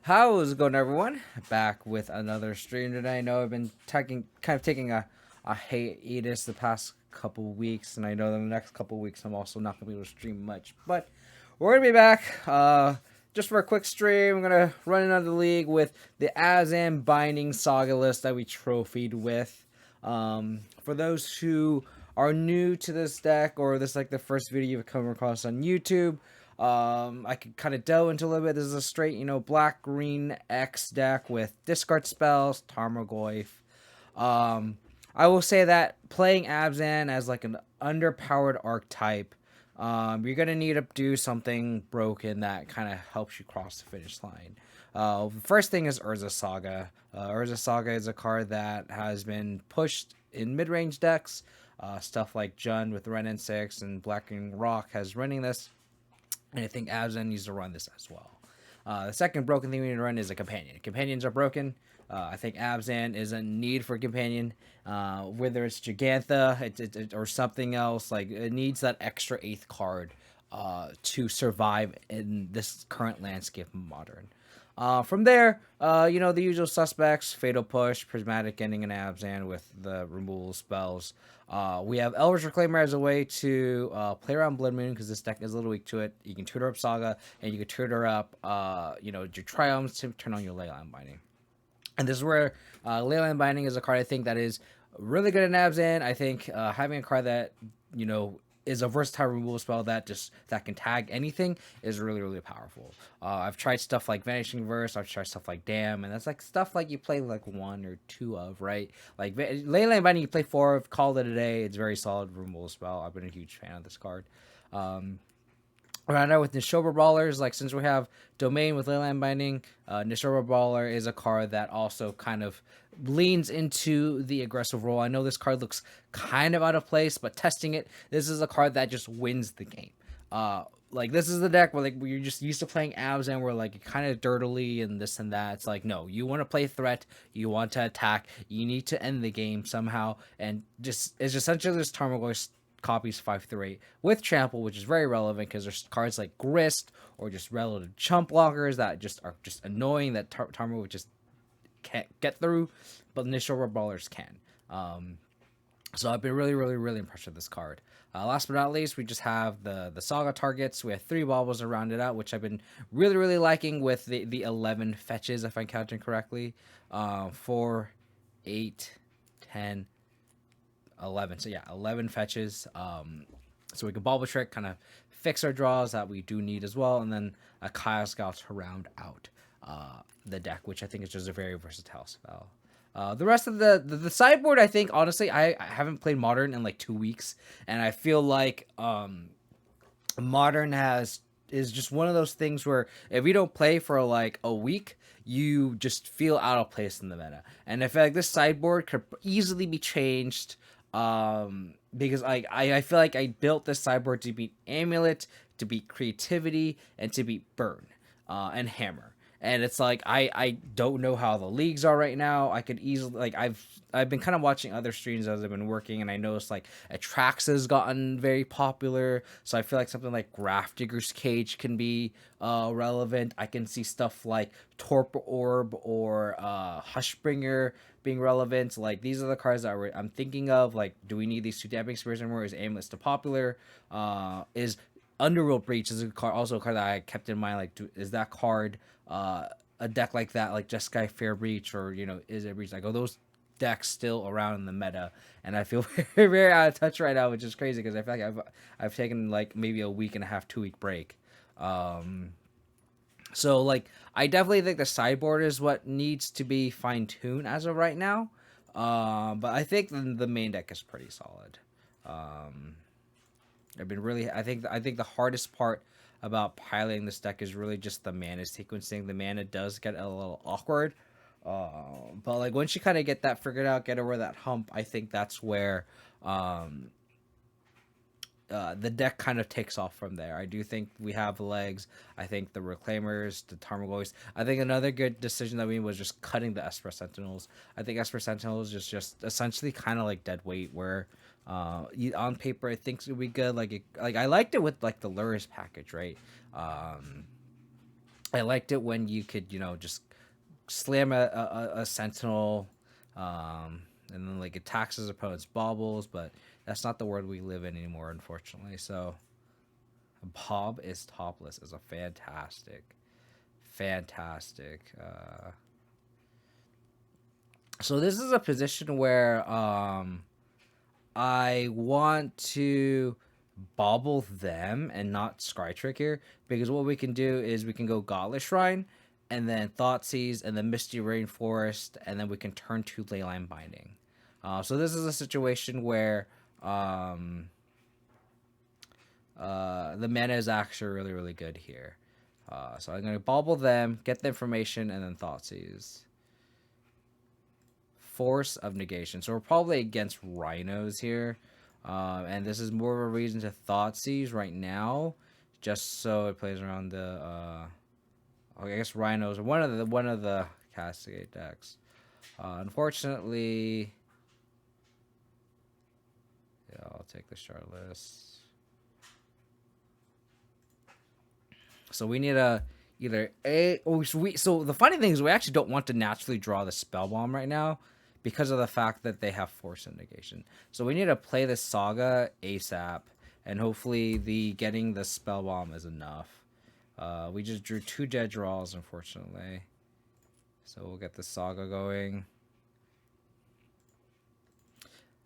How's it going, everyone? Back with another stream today. I know I've been taking a hiatus the past couple weeks, and I know the next couple weeks I'm also not gonna be able to stream much. But we're gonna be back. Just for a quick stream, I'm gonna run another league with the Abzan Binding Saga list that we trophied with. For those who are new to this deck, or this is like the first video you've come across on YouTube, I could kind of delve into a little bit. This is a straight, black green X deck with discard spells, Tarmogoyf. Um, I will say that playing Abzan as like an underpowered archetype, you're gonna need to do something broken that kind of helps you cross the finish line. The first thing is Urza Saga. Urza Saga is a card that has been pushed in mid-range decks. Stuff like Jund with Ren and 6 and Black and Rock has running this. And I think Abzan needs to run this as well. The second broken thing we need to run is a companion. Companions are broken. I think Abzan is a need for a companion. Whether it's Gigantha or something else, like it needs that extra 8th card to survive in this current landscape of Modern. From there, the usual suspects: Fatal Push, Prismatic Ending, and Abzan with the removal spells. We have Elvish Reclaimer as a way to play around Blood Moon, because this deck is a little weak to it. You can tutor up Saga, and you can tutor up, your Triumphs to turn on your Leyline Binding. And this is where Leyline Binding is a card I think that is really good in Abzan. I think having a card that, is a versatile removal spell that can tag anything is really powerful. I've tried stuff like Vanishing Verse, I've tried stuff like Damn, and that's like stuff like you play like 1 or 2 of, right? Like Leyline Binding you play 4 of, call it a day. It's very solid removal spell. I've been a huge fan of this card. Right now with Nishoba Brawlers, like since we have Domain with Leyline Binding, Nishoba Brawler is a card that also kind of leans into the aggressive role. I know this card looks kind of out of place, but testing it, this is a card that just wins the game. Like this is the deck where like you're just used to playing Abzan, where like kind of dirtily and this and that. It's like, no, you want to play threat, you want to attack, you need to end the game somehow, and just it's essentially this Tarmogoyf copies 5 through 8 with trample, which is very relevant because there's cards like Grist or just relative chump blockers that just are just annoying that Tarmogoyf just can't get through, but Nishoba Brawlers can. So I've been really impressed with this card. Last but not least, we just have the Saga targets. We have 3 baubles to round it out, which I've been really liking with the 11 fetches, if I'm counting correctly. 4, 8, 10, 11. So yeah, 11 fetches. So we can Bauble Trick, kind of fix our draws that we do need as well, and then a Chaos Scout to round out the deck, which I think is just a very versatile spell. The rest of the sideboard, I think, honestly, I haven't played Modern in like 2 weeks, and I feel like Modern is just one of those things where if you don't play for like a week, you just feel out of place in the meta. And I feel like this sideboard could easily be changed, because I feel like I built this sideboard to beat Amulet, to beat Creativity, and to beat Burn, and Hammer. And it's like I don't know how the leagues are right now. I could easily, like, I've been kind of watching other streams as I've been working, and I noticed like Atrax has gotten very popular. So I feel like something like Grafdigger's Cage can be relevant. I can see stuff like Torpor Orb or Hushbringer being relevant. Like these are the cards that I'm thinking of. Like, do we need these 2 Damping Spears anymore? Is Amulet still popular? Is Underworld Breach is also a card that I kept in mind. Like, is that card a deck like that, like Jeskai Fair Breach, or is it Breach? Like, are those decks still around in the meta? And I feel very out of touch right now, which is crazy because I feel like I've taken like maybe a week and a half, 2 week break. So like I definitely think the sideboard is what needs to be fine tuned as of right now. But I think the main deck is pretty solid. I think the hardest part about piloting this deck is really just the mana sequencing. The mana does get a little awkward, but like once you kind of get that figured out, get over that hump, I think that's where the deck kind of takes off from there. I do think we have legs. I think the Reclaimers, the Tarmogoyfs. I think another good decision that we made was just cutting the Esper Sentinels. I think Esper Sentinels is just essentially kind of like dead weight, where on paper it thinks it would be good. Like I liked it with like the Lures package, right? I liked it when you could, just slam a sentinel, and then like it taxes opponent's baubles, but that's not the world we live in anymore, unfortunately. So Bob is topless is a fantastic. So this is a position where I want to bobble them and not Scry Trick here, because what we can do is we can go Godless Shrine and then Thoughtseize and then Misty Rainforest, and then we can turn to Leyline Binding. So this is a situation where the mana is actually really, really good here. So I'm going to bobble them, get the information, and then Thoughtseize. Force of Negation. So we're probably against Rhinos here. And this is more of a reason to Thoughtseize right now, just so it plays around the I guess Rhinos are one of the Cascade decks. Unfortunately, yeah, I'll take the Shardless. So we need a either a so the funny thing is we actually don't want to naturally draw the Spell Bomb right now, because of the fact that they have Force of Negation. So we need to play this Saga ASAP, and hopefully getting the Spell Bomb is enough. We just drew 2 dead draws, unfortunately. So we'll get the Saga going.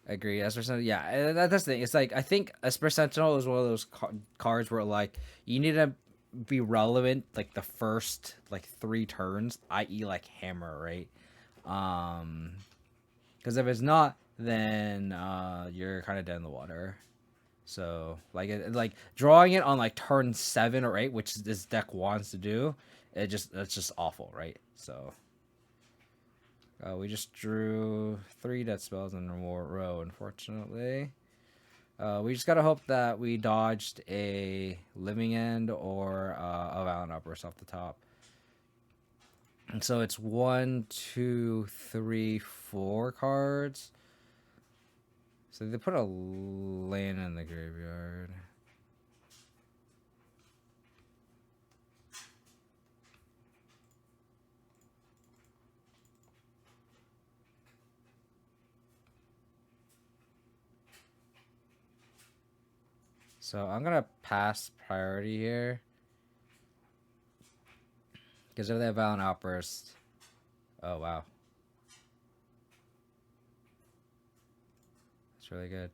Agree. Esper Sentinel, yeah, that's the thing. It's like, I think Esper Sentinel is one of those cards where, like, you need to be relevant, like, the first, like, 3 turns, i.e., like, hammer, right? Because if it's not, then you're kind of dead in the water. So like drawing it on like turn 7 or 8, which this deck wants to do, that's just awful, right? So we just drew 3 death spells in a row, unfortunately. We just gotta hope that we dodged a Living End or a Violent Outburst off the top. And so it's 1, 2, 3, 4 cards. So they put a land in the graveyard. So I'm gonna pass priority here, because if they have Violent Outburst, oh wow, that's really good.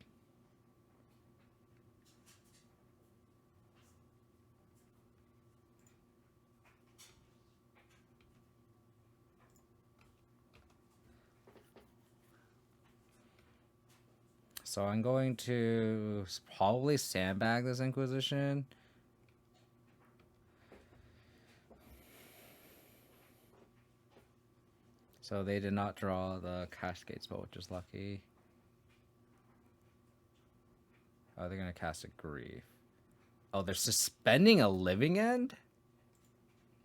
So I'm going to probably sandbag this Inquisition. So they did not draw the Cascade spell, which is lucky. Oh, they're going to cast a Grief. Oh, they're suspending a Living End?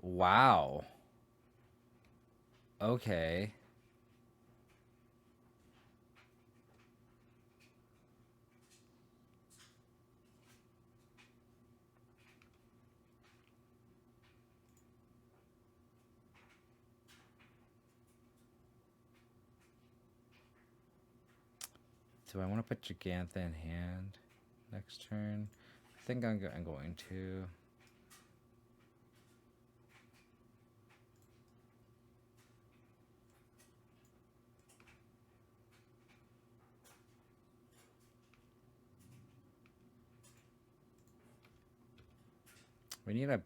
Wow. Okay. Do I want to put Gigantha in hand next turn? I think I'm going to. We need a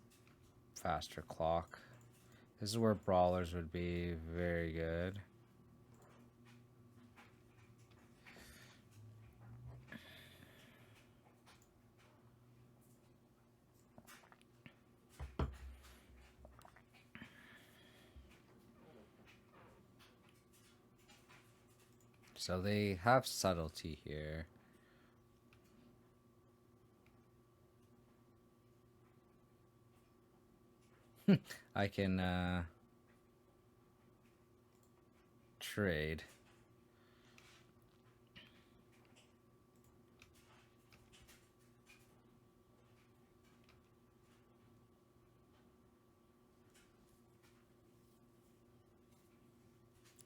faster clock. This is where Brawlers would be very good. So they have subtlety here. I can trade.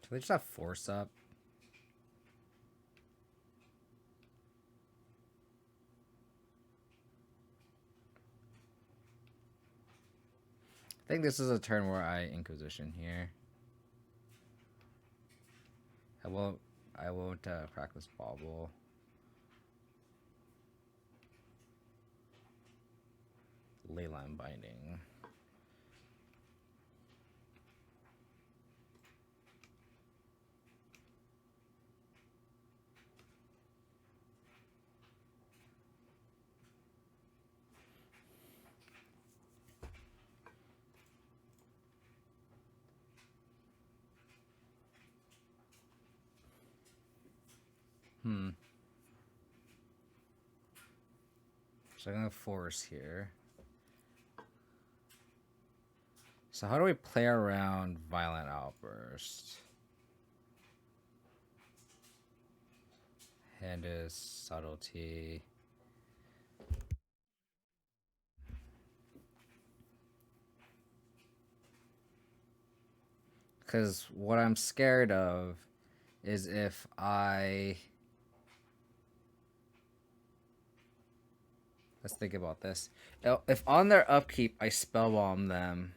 Do they just have force up? I think this is a turn where I Inquisition here. I won't practice Bobble. Leyline Binding. So I'm gonna force here. So how do we play around Violent Outburst? Hand is Subtlety. Because what I'm scared of is if I... Let's think about this. If on their upkeep I Spellbomb them,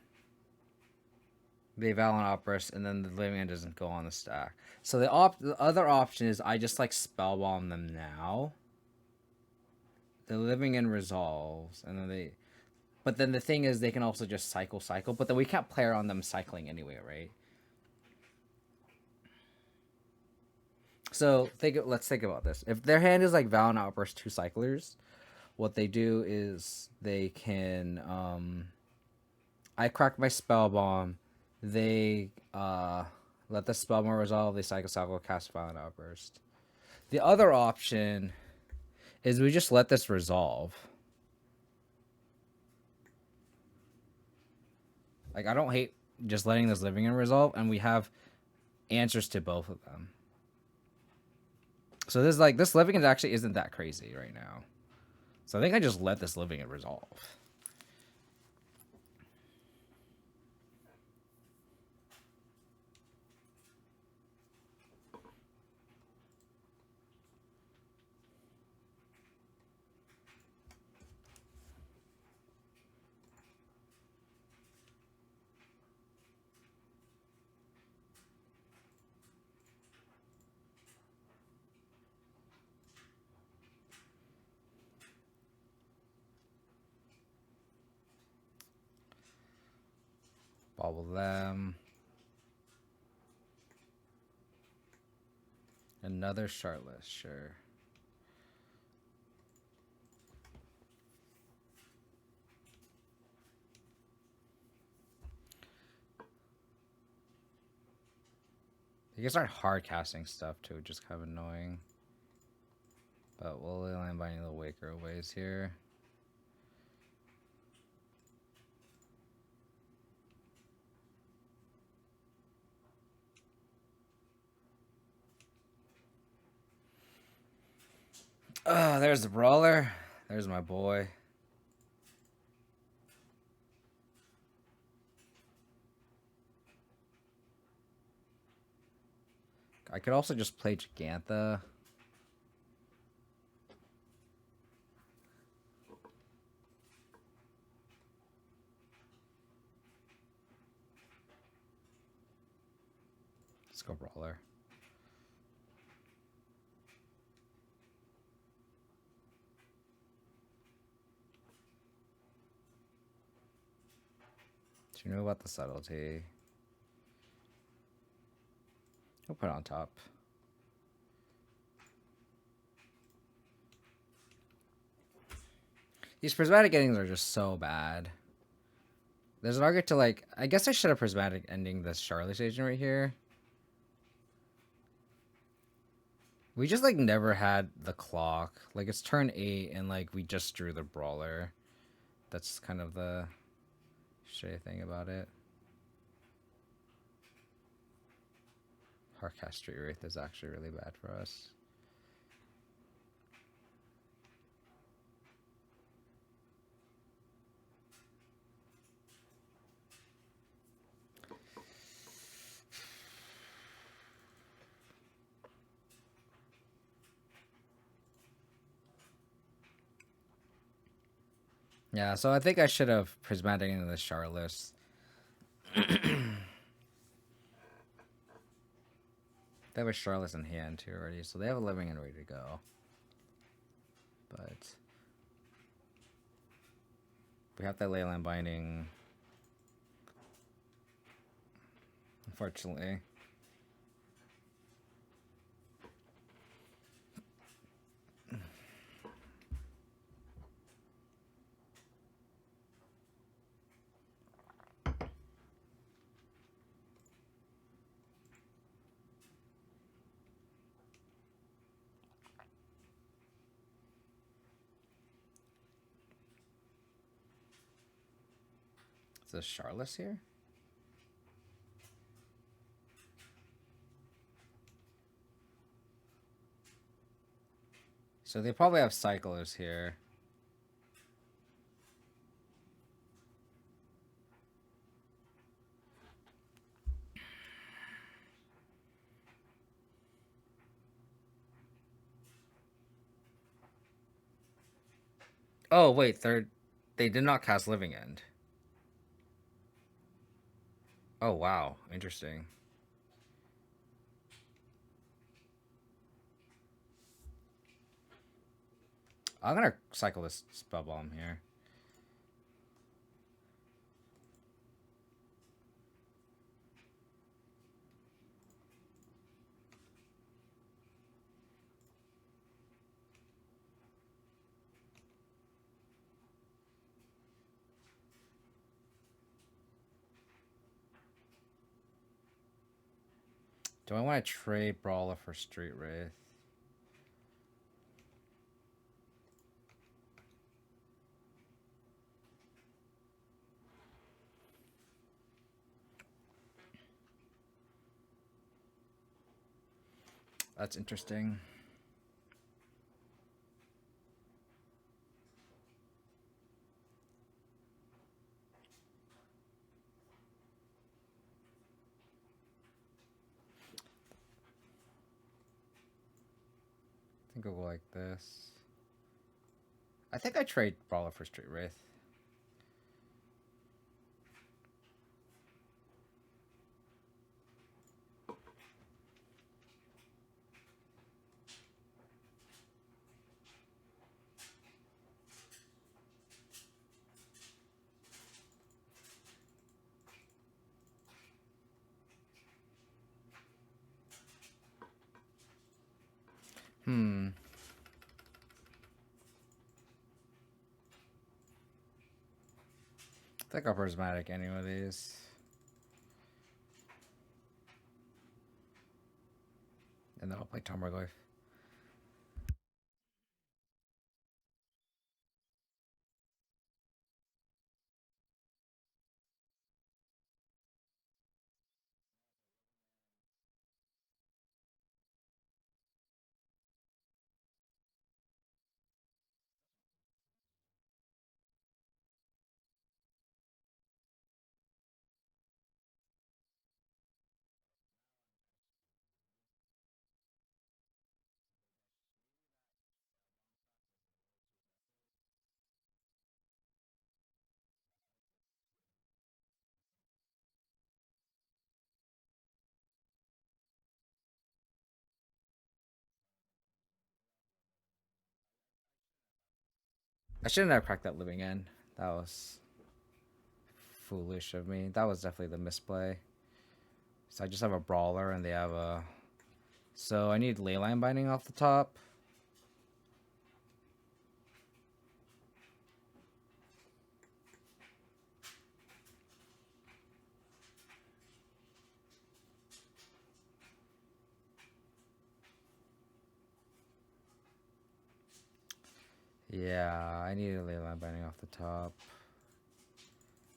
they Violent Outburst, and then the Living End doesn't go on the stack. So the other option is I just like Spellbomb them now. The Living End resolves, and then they... But then the thing is they can also just cycle, but then we can't play around them cycling anyway, right? So let's think about this. If their hand is like Violent Outburst 2 cyclers, what they do is they can I crack my Spellbomb, they let the Spellbomb resolve, they cycle, cast Violent Outburst. The other option is we just let this resolve. Like, I don't hate just letting this Living End resolve, and we have answers to both of them. So this Living End actually isn't that crazy right now. So I think I just let this Living End resolve. Bobble them. Another Chartless, sure. You can start hard casting stuff too, just kind of annoying. But we'll Leyline Binding the Waker ways here. Oh, there's the Brawler. There's my boy. I could also just play Gigantha. Let's go Brawler. Do you know about the Subtlety? I'll put it on top. These prismatic endings are just so bad. There's an argument to like... I guess I should have prismatic ending this Charlotte's agent right here. We just like never had the clock. Like it's turn 8 and like we just drew the Brawler. That's kind of the shitty thing about it. Hardcast Street Wraith is actually really bad for us. Yeah, so I think I should have prismatic into the Charlotte's. They have a Charlotte's in hand too already, so they have a living and ready to go. But we have that Leyline binding. Unfortunately. Is this Charlotte's here? So they probably have cyclers here. Oh wait, they did not cast Living End. Oh wow, interesting. I'm gonna cycle this spell bomb here. Do I want to trade Brawler for Street Wraith? That's interesting. I think I'll go like this. I think I trade Brawler for Street Wraith. I think I'll prismatic any of these. And then I'll play Tomberglyph. I shouldn't have cracked that Living End. That was foolish of me. That was definitely the misplay. So I just have a Brawler and they have a... So I need Leyline binding off the top. Yeah, I need a Leyline binding off the top.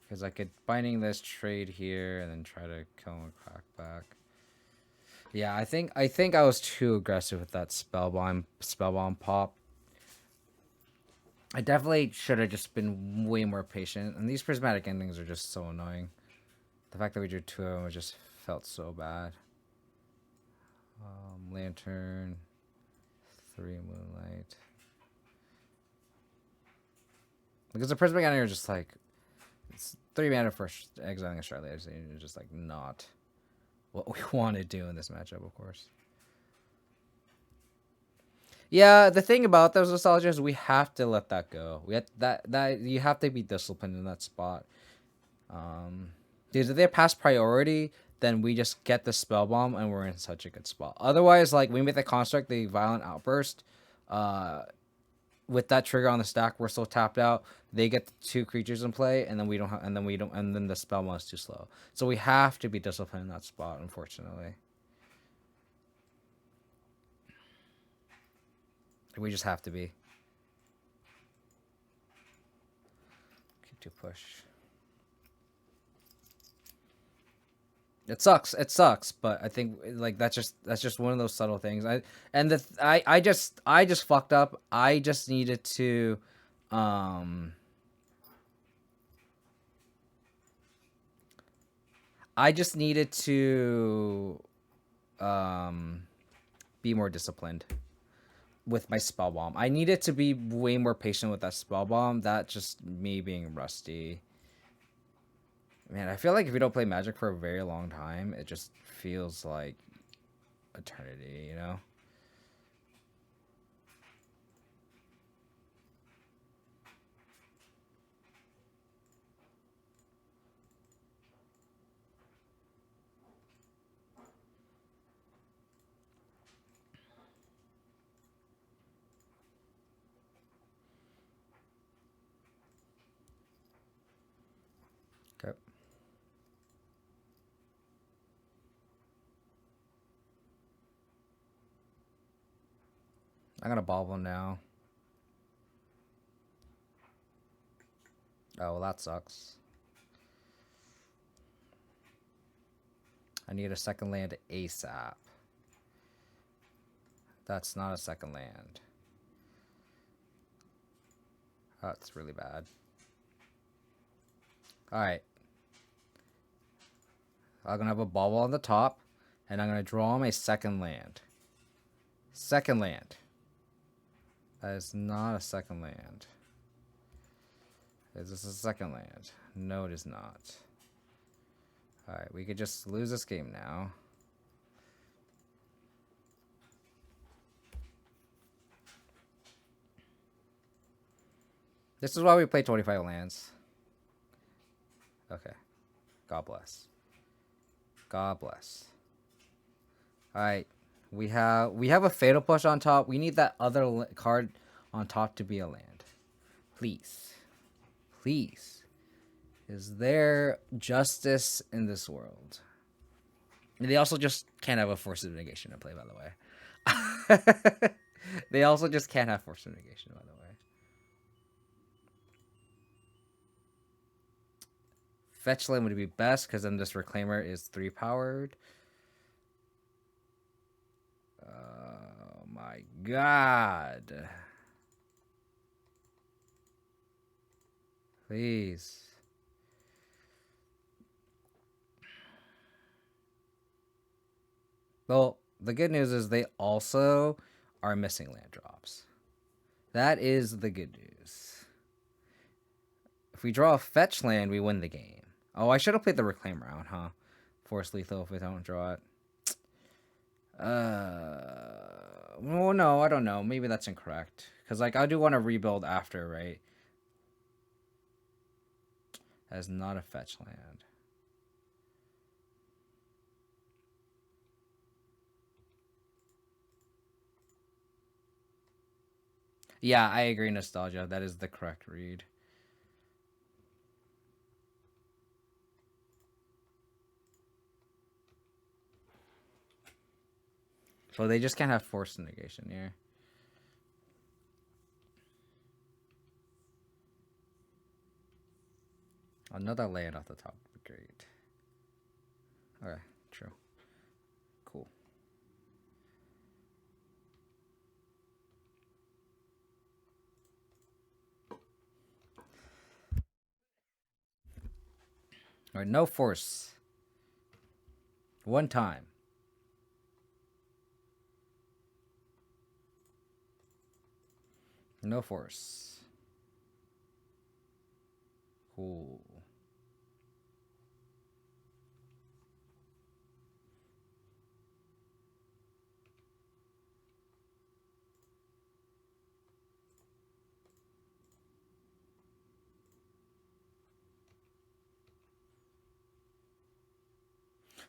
Because I could binding this trade here and then try to kill him with crackback. Yeah, I think I was too aggressive with that spellbomb pop. I definitely should have just been way more patient. And these prismatic endings are just so annoying. The fact that we drew two of them just felt so bad. Lantern, 3 Moonlight. Because the Prismatic Enemy are just like, it's 3 mana for exiling a Charlotte. It's just like not what we want to do in this matchup, of course. Yeah, the thing about those nostalgia is we have to let that go. We have that you have to be disciplined in that spot. Because if they pass priority, then we just get the spell bomb and we're in such a good spot. Otherwise, like we make the construct, the violent outburst, with that trigger on the stack, we're still tapped out. They get the 2 creatures in play, and then we don't have, and then the spell bomb is too slow. So we have to be disciplined in that spot, unfortunately. We just have to be. Keep to push. It sucks, but I think like that's just one of those subtle things. I just fucked up. I just needed to I just needed to be more disciplined with my spell bomb. I needed to be way more patient with that spell bomb. That's just me being rusty. Man, I feel like if you don't play Magic for a very long time, it just feels like eternity, you know? Okay. I'm gonna bobble now. Oh, well, that sucks. I need a second land ASAP. That's not a second land. That's really bad. Alright. I'm gonna have a bobble on the top, and I'm gonna draw my second land. Second land. That is not a second land. Is this a second land? No, it is not. Alright, we could just lose this game now. This is why we play 25 lands. Okay. God bless. God bless. Alright. We have a Fatal Push on top. We need that other card on top to be a land. Please. Please. Is there justice in this world? And they also just can't have a Force of Negation to play, by the way. They also just can't have Force of Negation, by the way. Fetch land would be best, because then this Reclaimer is 3-powered. Oh my god. Please. Well, the good news is they also are missing land drops. That is the good news. If we draw a fetch land, we win the game. Oh, I should have played the Reclaim round, huh? Force lethal if we don't draw it. Well, no, I don't know. Maybe that's incorrect. Because, like, I do want to rebuild after, right? That is not a fetch land. Yeah, I agree, Nostalgia. That is the correct read. So they just can't have Force Negation here. Another land off the top would be great. Okay, true. Cool. Alright, no Force. One time. No Force. Cool.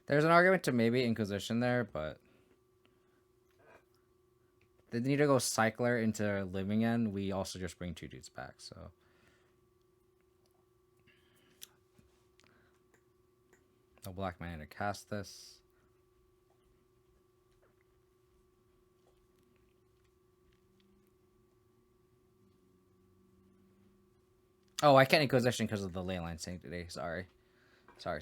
There's an argument to maybe Inquisition there, but they need to go Cycler into Living End. We also just bring 2 dudes back, so. No black mana to cast this. Oh, I can't Inquisition because of the Leyline Sanctity. Sorry. Sorry.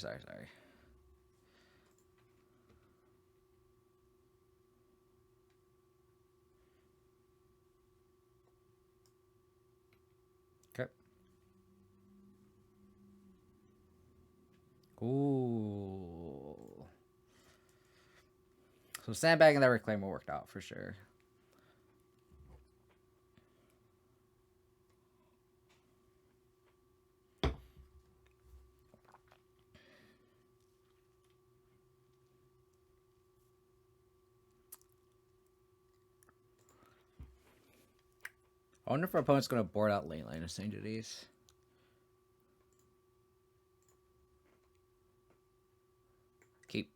Okay. Ooh. So sandbagging that reclaim worked out for sure. I wonder if our opponent's going to board out Leyline of Sanctities. Keep.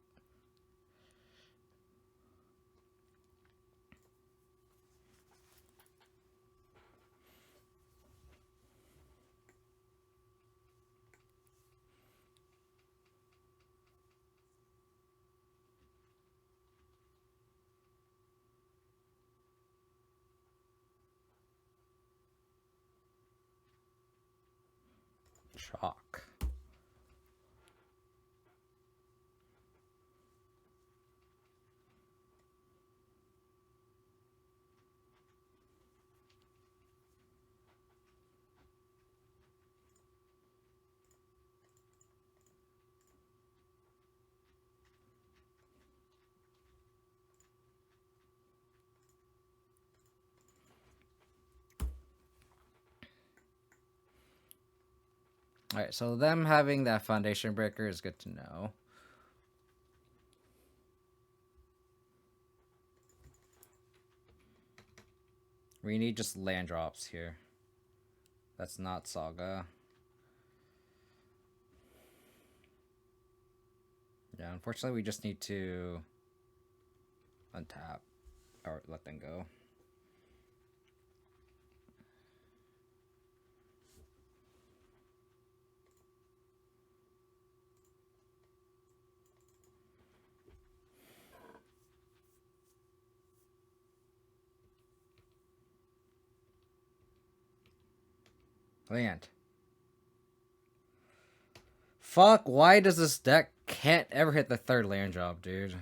Shock. Alright, so them having that Foundation Breaker is good to know. We need just land drops here. That's not Saga. Yeah, unfortunately we just need to untap or let them go. Land. Fuck, why does this deck can't ever hit the 3rd land drop, dude?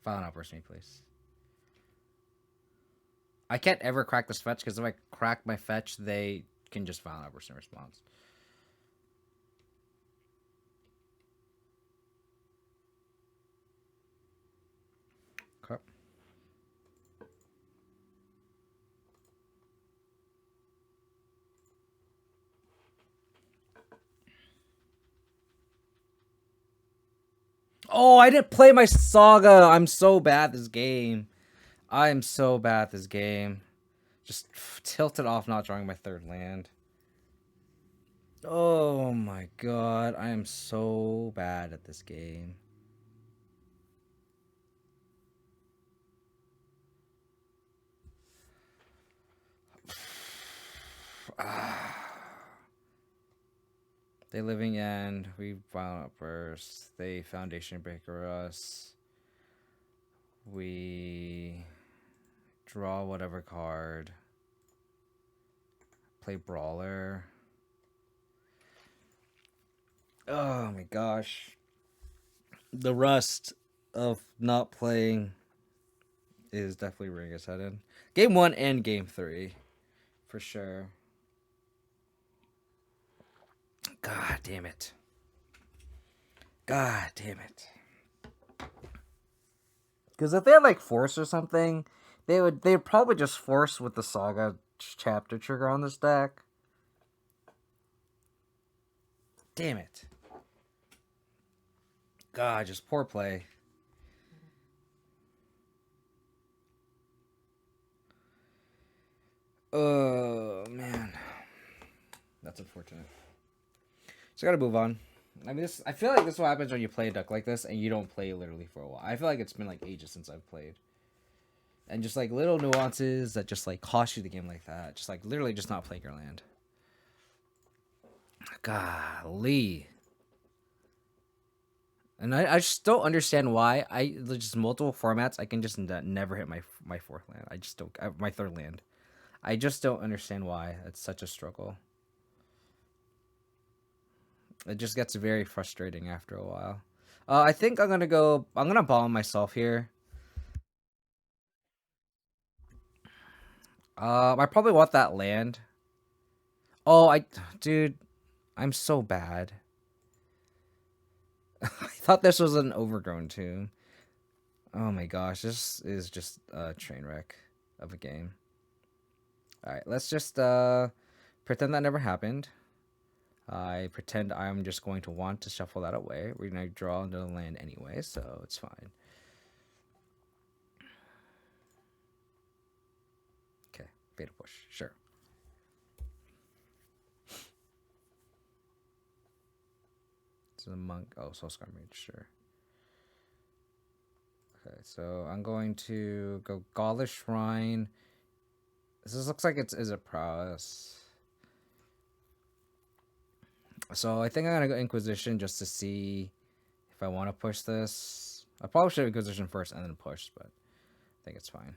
File an outburst me, please. I can't ever crack this fetch, because if I crack my fetch, they can just file an outburst in response. Okay. Oh, I didn't play my Saga. I'm so bad this game. I am so bad this game. Just tilted off not drawing my 3rd land. Oh my god. I am so bad at this game. They Living End. We Violent Outburst. They Foundation Breaker us. We draw whatever card. Play Brawler. Oh my gosh. The rust of not playing is definitely rearing its head in. Game 1 and Game 3. For sure. God damn it. God damn it. Because if they had like Force or something, they'd probably just Force with the Saga chapter trigger on this deck. Damn it. God, just poor play. Oh, man. That's unfortunate. So I gotta move on. I mean, I feel like this is what happens when you play a deck like this and you don't play literally for a while. I feel like it's been like ages since I've played. And just like little nuances that just like cost you the game like that. Just like literally just not playing your land. Golly. And I just don't understand why. There's just multiple formats. I can just never hit my fourth land. I just don't. My third land. I just don't understand why. It's such a struggle. It just gets very frustrating after a while. I think I'm gonna bomb myself here. I probably want that land. Oh, dude, I'm so bad. I thought this was an overgrown tomb. Oh my gosh, this is just a train wreck of a game. Alright, let's just pretend that never happened. I pretend I'm just going to want to shuffle that away. We're going to draw another land anyway, so it's fine. Okay, beta push, sure. It's a monk. Oh, Soul Scar Mage, sure. Okay, so I'm going to go Gaulish Shrine. This looks like is a Prowess. So I think I'm gonna go Inquisition just to see if I want to push this. I probably should Inquisition first and then push, but I think it's fine.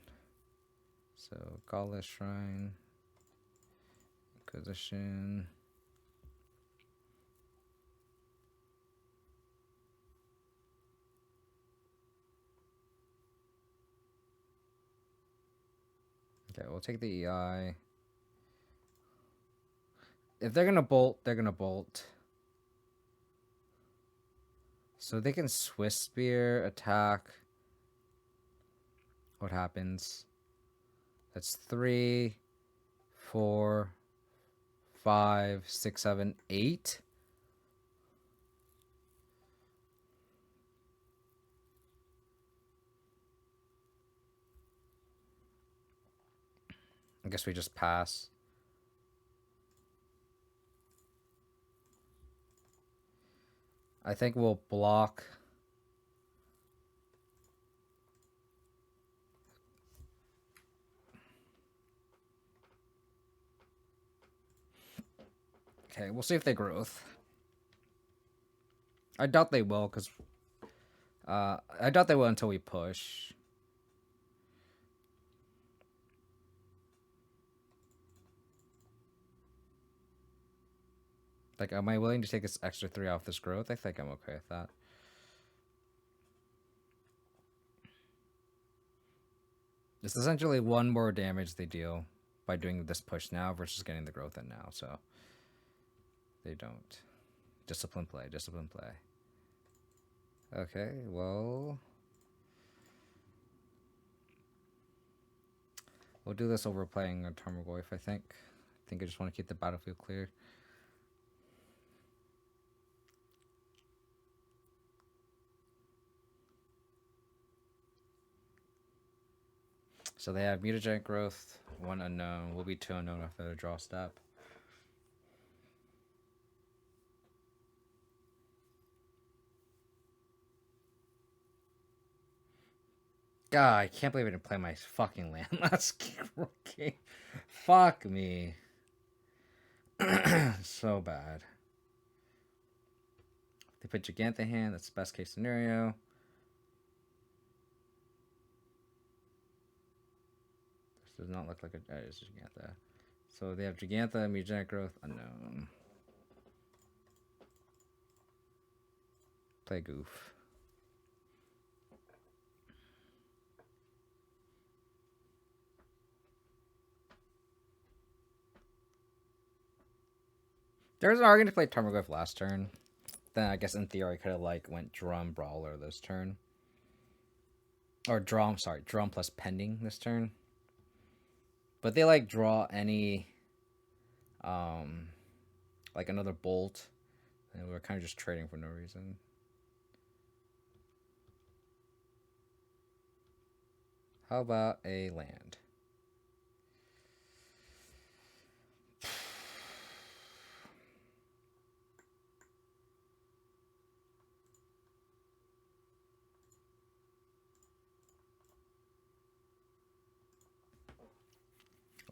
So Gaulish Shrine, Inquisition. Okay, we'll take the EI. If they're gonna bolt, they're gonna bolt. So they can Swiss Spear, attack. What happens? That's 3, 4, 5, 6, 7, 8. I guess we just pass. I think we'll block. Okay, we'll see if they growth. I doubt they will, because I doubt they will until we push. Like, am I willing to take this extra 3 off this growth? I think I'm okay with that. It's essentially 1 more damage they deal by doing this push now versus getting the growth in now, so they don't. Discipline play, discipline play. Okay, well, we'll do this over playing a Tarmogoyf, I think. I think I just want to keep the battlefield clear. So they have mutagenic growth, 1 unknown, will be 2 unknown after the draw step. God, I can't believe I didn't play my fucking land last game. Fuck me. So bad. They put Gigantha hand, that's the best case scenario. This does not look like a it's Gigantha. So they have Gigantha, mutagenic growth, unknown. Play goof. There was an argument to play Tarmogoyf last turn. Then I guess in theory I could have like went Drum Brawler this turn. Or Drum plus Pending this turn. But they like draw any like another bolt And we were kind of just trading for no reason. How about a land?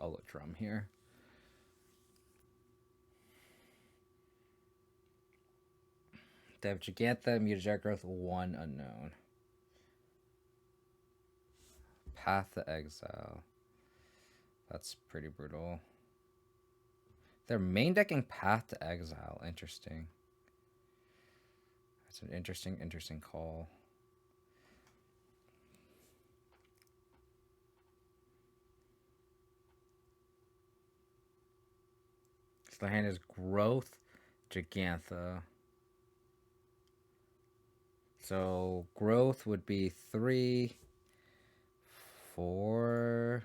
I'll look drum here. They have Gigantha, Mutagen Growth, 1 unknown. Path to Exile. That's pretty brutal. They're main decking Path to Exile. Interesting. That's an interesting call. So their hand is Growth, Gigantha. So Growth would be 3, 4.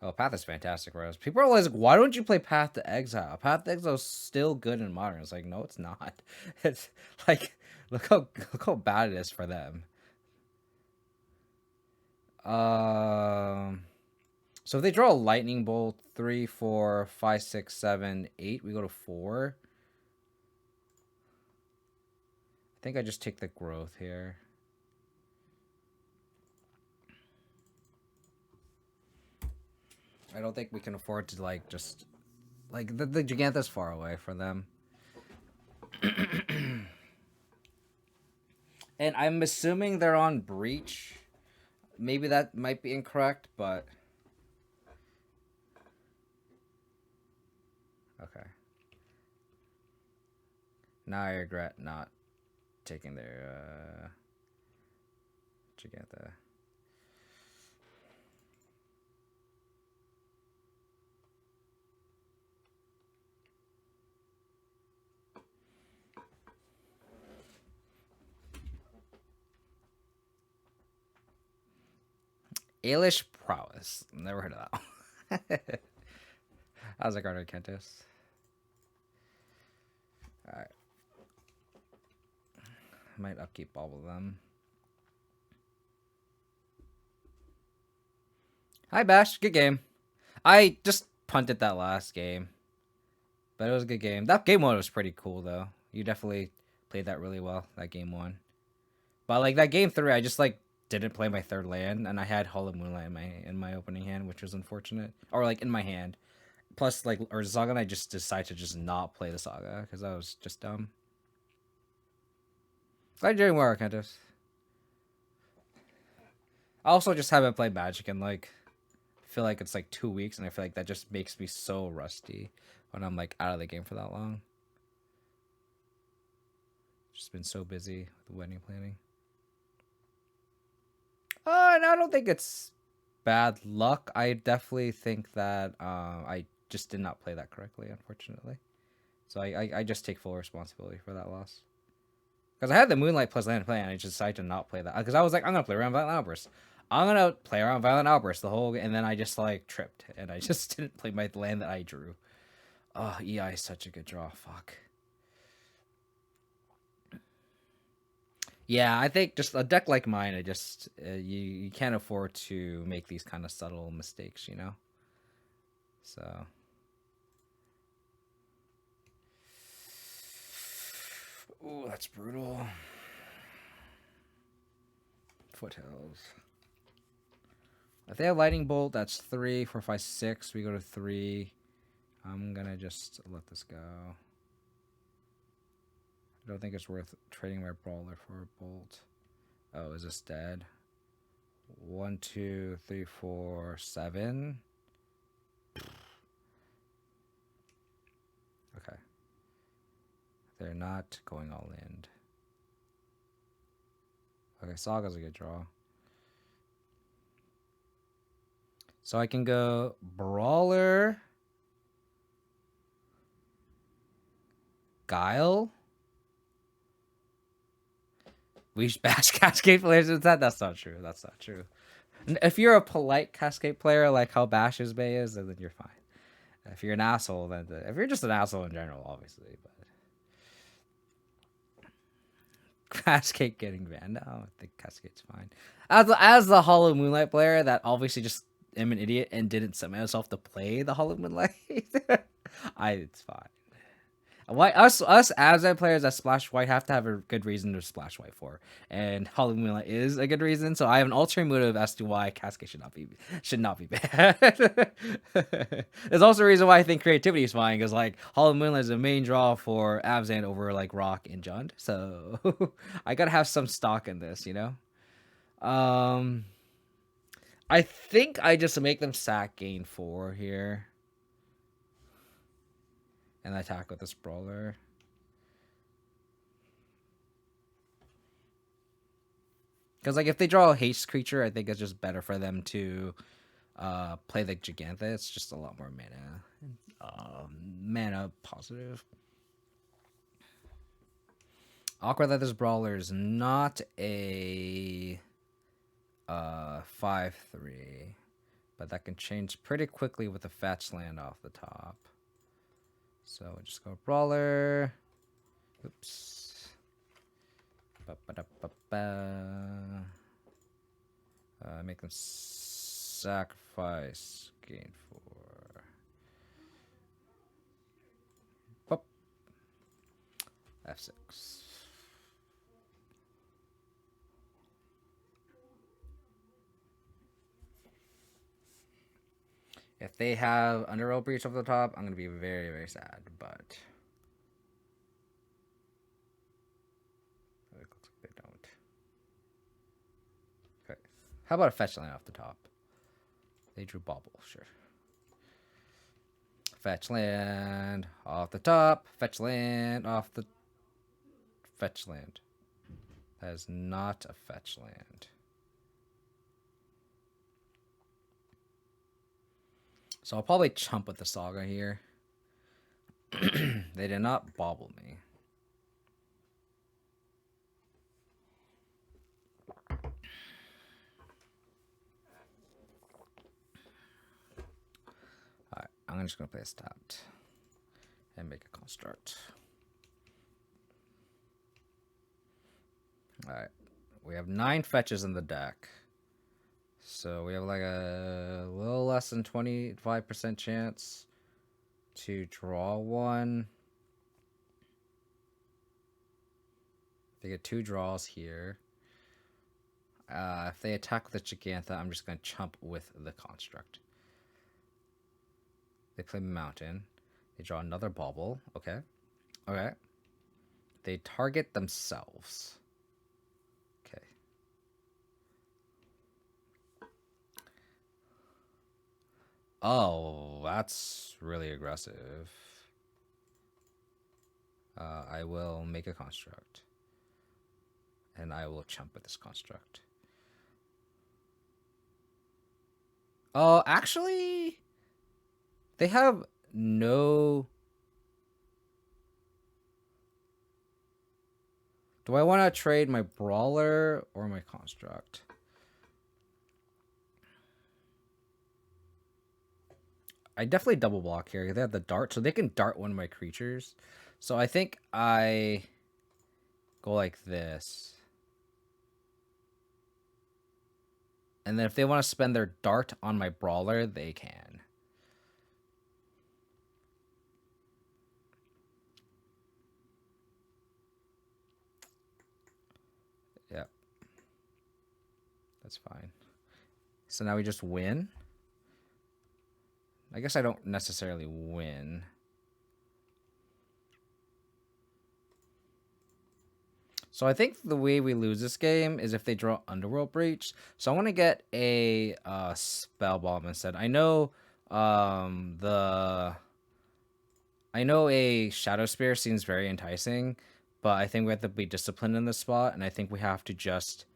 Oh, Path is fantastic, Rose. People are always like, why don't you play Path to Exile? Path to Exile is still good in Modern. It's like, no, it's not. It's like, look how bad it is for them. So if they draw a Lightning Bolt, 3, 4, 5, 6, 7, 8, we go to 4. I think I just take the Growth here. I don't think we can afford to, like, just... Like, the Gigantha's far away for them. And I'm assuming they're on Breach. Maybe that might be incorrect, but... Okay. Now I regret not taking their, Gigantha. Ailish Prowess. Never heard of that one. How's it going, Kentos? Alright. Might upkeep all of them. Hi, Bash. Good game. I just punted that last game. But it was a good game. That game 1 was pretty cool, though. You definitely played that really well, that game 1. But, like, that game 3, I just, like, didn't play my 3rd land, and I had Hollow Moonlight in my opening hand, which was unfortunate. Or, like, in my hand. Plus, like, or Saga, and I just decided to just not play the Saga, because that was just dumb. Glad you're doing well, Arcantos. I also just haven't played Magic in, like, I feel like it's, like, 2 weeks, and I feel like that just makes me so rusty when I'm, like, out of the game for that long. Just been so busy with wedding planning. And I don't think it's bad luck. I definitely think that I just did not play that correctly, unfortunately. So I just take full responsibility for that loss. Because I had the Moonlight plus land play, and I just decided to not play that. Because I was like, I'm going to play around Violent Outburst. I'm going to play around Violent Outburst the whole... And then I just, like, tripped. And I just didn't play my land that I drew. Oh, EI is such a good draw. Fuck. Yeah, I think just a deck like mine, I just... you can't afford to make these kind of subtle mistakes, you know? So... Ooh, that's brutal. Foothills. If they have Lightning Bolt, that's 3, 4, 5, 6. We go to 3. I'm gonna just let this go. I don't think it's worth trading my Brawler for a Bolt. Oh, is this dead? 1, 2, 3, 4, 7. Okay. They're not going all in. Okay, Saga's a good draw. So I can go Brawler, Guile. We bash Cascade players with that? That's not true. That's not true. If you're a polite Cascade player like how Bash's Bay is, then you're fine. If you're an asshole, then if you're just an asshole in general, obviously. But Cascade getting banned. No, I think Cascade's fine. As the Hollow Moonlight player that obviously just am an idiot and didn't set myself to play the Hollow Moonlight, it's fine. Why us Abzan players that splash white have to have a good reason to splash white for, and Hollow Moonlight is a good reason. So I have an ulterior motive as to why Cascade should not be bad. There's also a reason why I think creativity is fine, because like Hollow Moonlight is the main draw for Abzan over like Rock and Jund. So I gotta have some stock in this, you know. I think I just make them sack gain 4 here. And attack with this Brawler. Because, like, if they draw a haste creature, I think it's just better for them to play the Gigantha. It's just a lot more mana positive. Awkward that this Brawler is not a 5/3. But that can change pretty quickly with a fetch land off the top. So we'll just go Brawler. Oops. Make them sacrifice. Gain 4. Boop. F6. If they have Underworld Breach over the top, I'm going to be very, very sad, but it looks like they don't. Okay. How about a fetch land off the top? They drew Bauble, sure. Fetch land off the top. Fetch land off the... Fetch land. That is not a fetch land. So I'll probably chump with the Saga here. They did not bobble me. Alright, I'm just going to play a stat. And make a construct. Alright, we have 9 fetches in the deck. So we have like a little less than 25% chance to draw one. They get 2 draws here. If they attack with the Gigantha, I'm just going to chump with the construct. They play Mountain. They draw another Bauble. Okay. Okay. They target themselves. Okay. Oh, that's really aggressive. I will make a construct. And I will chump with this construct. Oh, actually, they have no... Do I want to trade my Brawler or my construct? I definitely double block here. They have the dart, so they can dart one of my creatures. So I think I go like this. And then if they want to spend their dart on my Brawler, they can. Yep. That's fine. So now we just win. I guess I don't necessarily win. So I think the way we lose this game is if they draw Underworld Breach. So I want to get a Spell Bomb instead. I know a Shadow Spear seems very enticing, but I think we have to be disciplined in this spot, and I think we have to just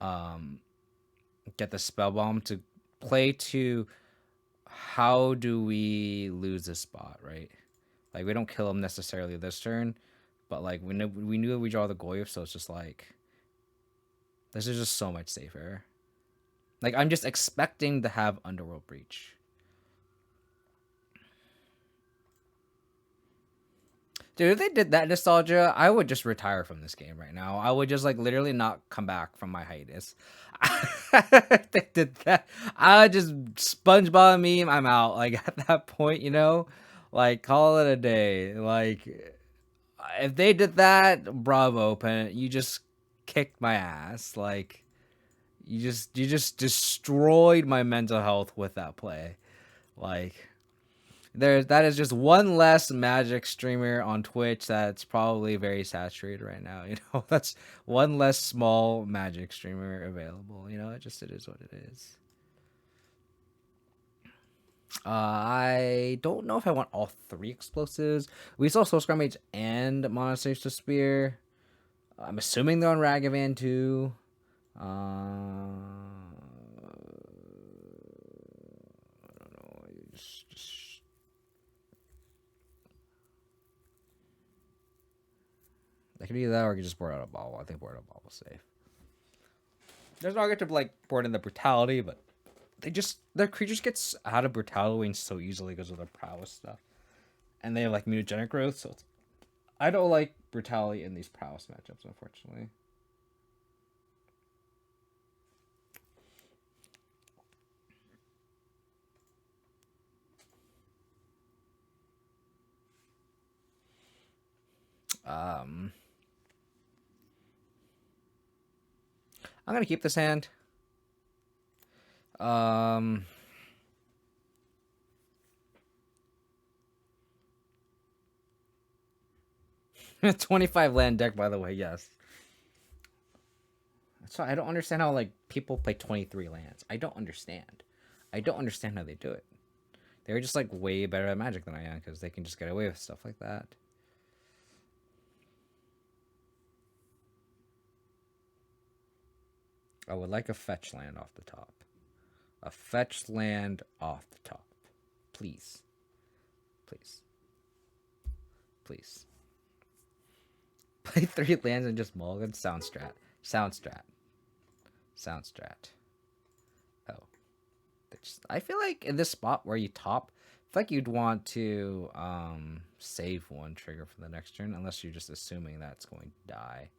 get the Spell Bomb to play to how do we lose this spot, right? Like, we don't kill him necessarily this turn, but like we knew we draw the Goyf, so it's just like this is just so much safer. Like, I'm just expecting to have Underworld Breach. Dude, if they did that nostalgia, I would just retire from this game right now. I would just like literally not come back from my hiatus. If they did that, I would just SpongeBob meme. I'm out. Like at that point, you know, like call it a day. Like if they did that, bravo, Pen. You just kicked my ass. Like you just destroyed my mental health with that play. Like that is just one less Magic streamer on Twitch that's probably very saturated right now. You know, that's one less small Magic streamer available. You know, it is what it is. I don't know if I want all three explosives. We saw Soul Scrummage and Monasteries to Spear. I'm assuming they're on Ragavan too. I don't know. I could do that, or I could just board out a bobble. I think board out a bobble is safe. There's no get to like board in the brutality, but their creatures gets out of brutality range so easily because of their prowess stuff, and they have like mutagenic growth. So I don't like brutality in these prowess matchups, unfortunately. I'm gonna keep this hand. 25 land deck, by the way, yes. So I don't understand how like people play 23 lands. I don't understand. I don't understand how they do it. They're just like way better at Magic than I am because they can just get away with stuff like that. I would like a fetch land off the top. A fetch land off the top. Please. Please. Please. Play 3 lands and just mulligan? Sound strat. Sound strat. Sound strat. Oh. I feel like in this spot where you top, I feel like you'd want to save one trigger for the next turn, unless you're just assuming that's going to die.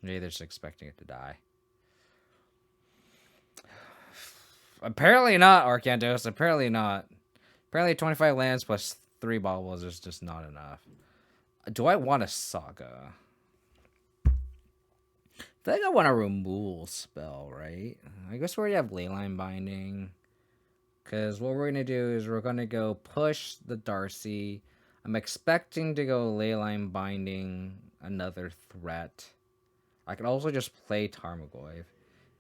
Maybe they're just expecting it to die. Apparently not, Arcantos. Apparently not. Apparently 25 lands plus 3 baubles is just not enough. Do I want a Saga? I feel like I want a removal spell, right? I guess we already have Leyline Binding. Because what we're going to do is we're going to go push the Darcy. I'm expecting to go Leyline Binding, another threat. I could also just play Tarmogoyf.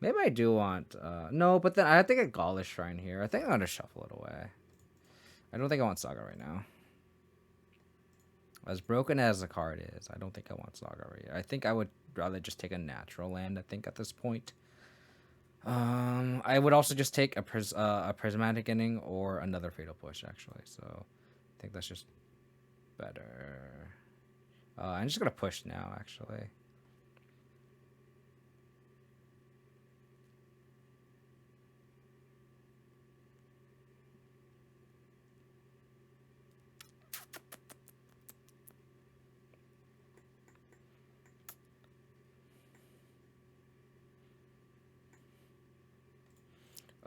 Maybe I do want... no, but then I think a Gaulish Shrine here. I think I'm going to shuffle it away. I don't think I want Saga right now. As broken as the card is, I don't think I want Saga right here. I think I would rather just take a natural land, I think, at this point. I would also just take a Prismatic Ending or another Fatal Push, actually. So, I think that's just better. I'm just going to push now, actually.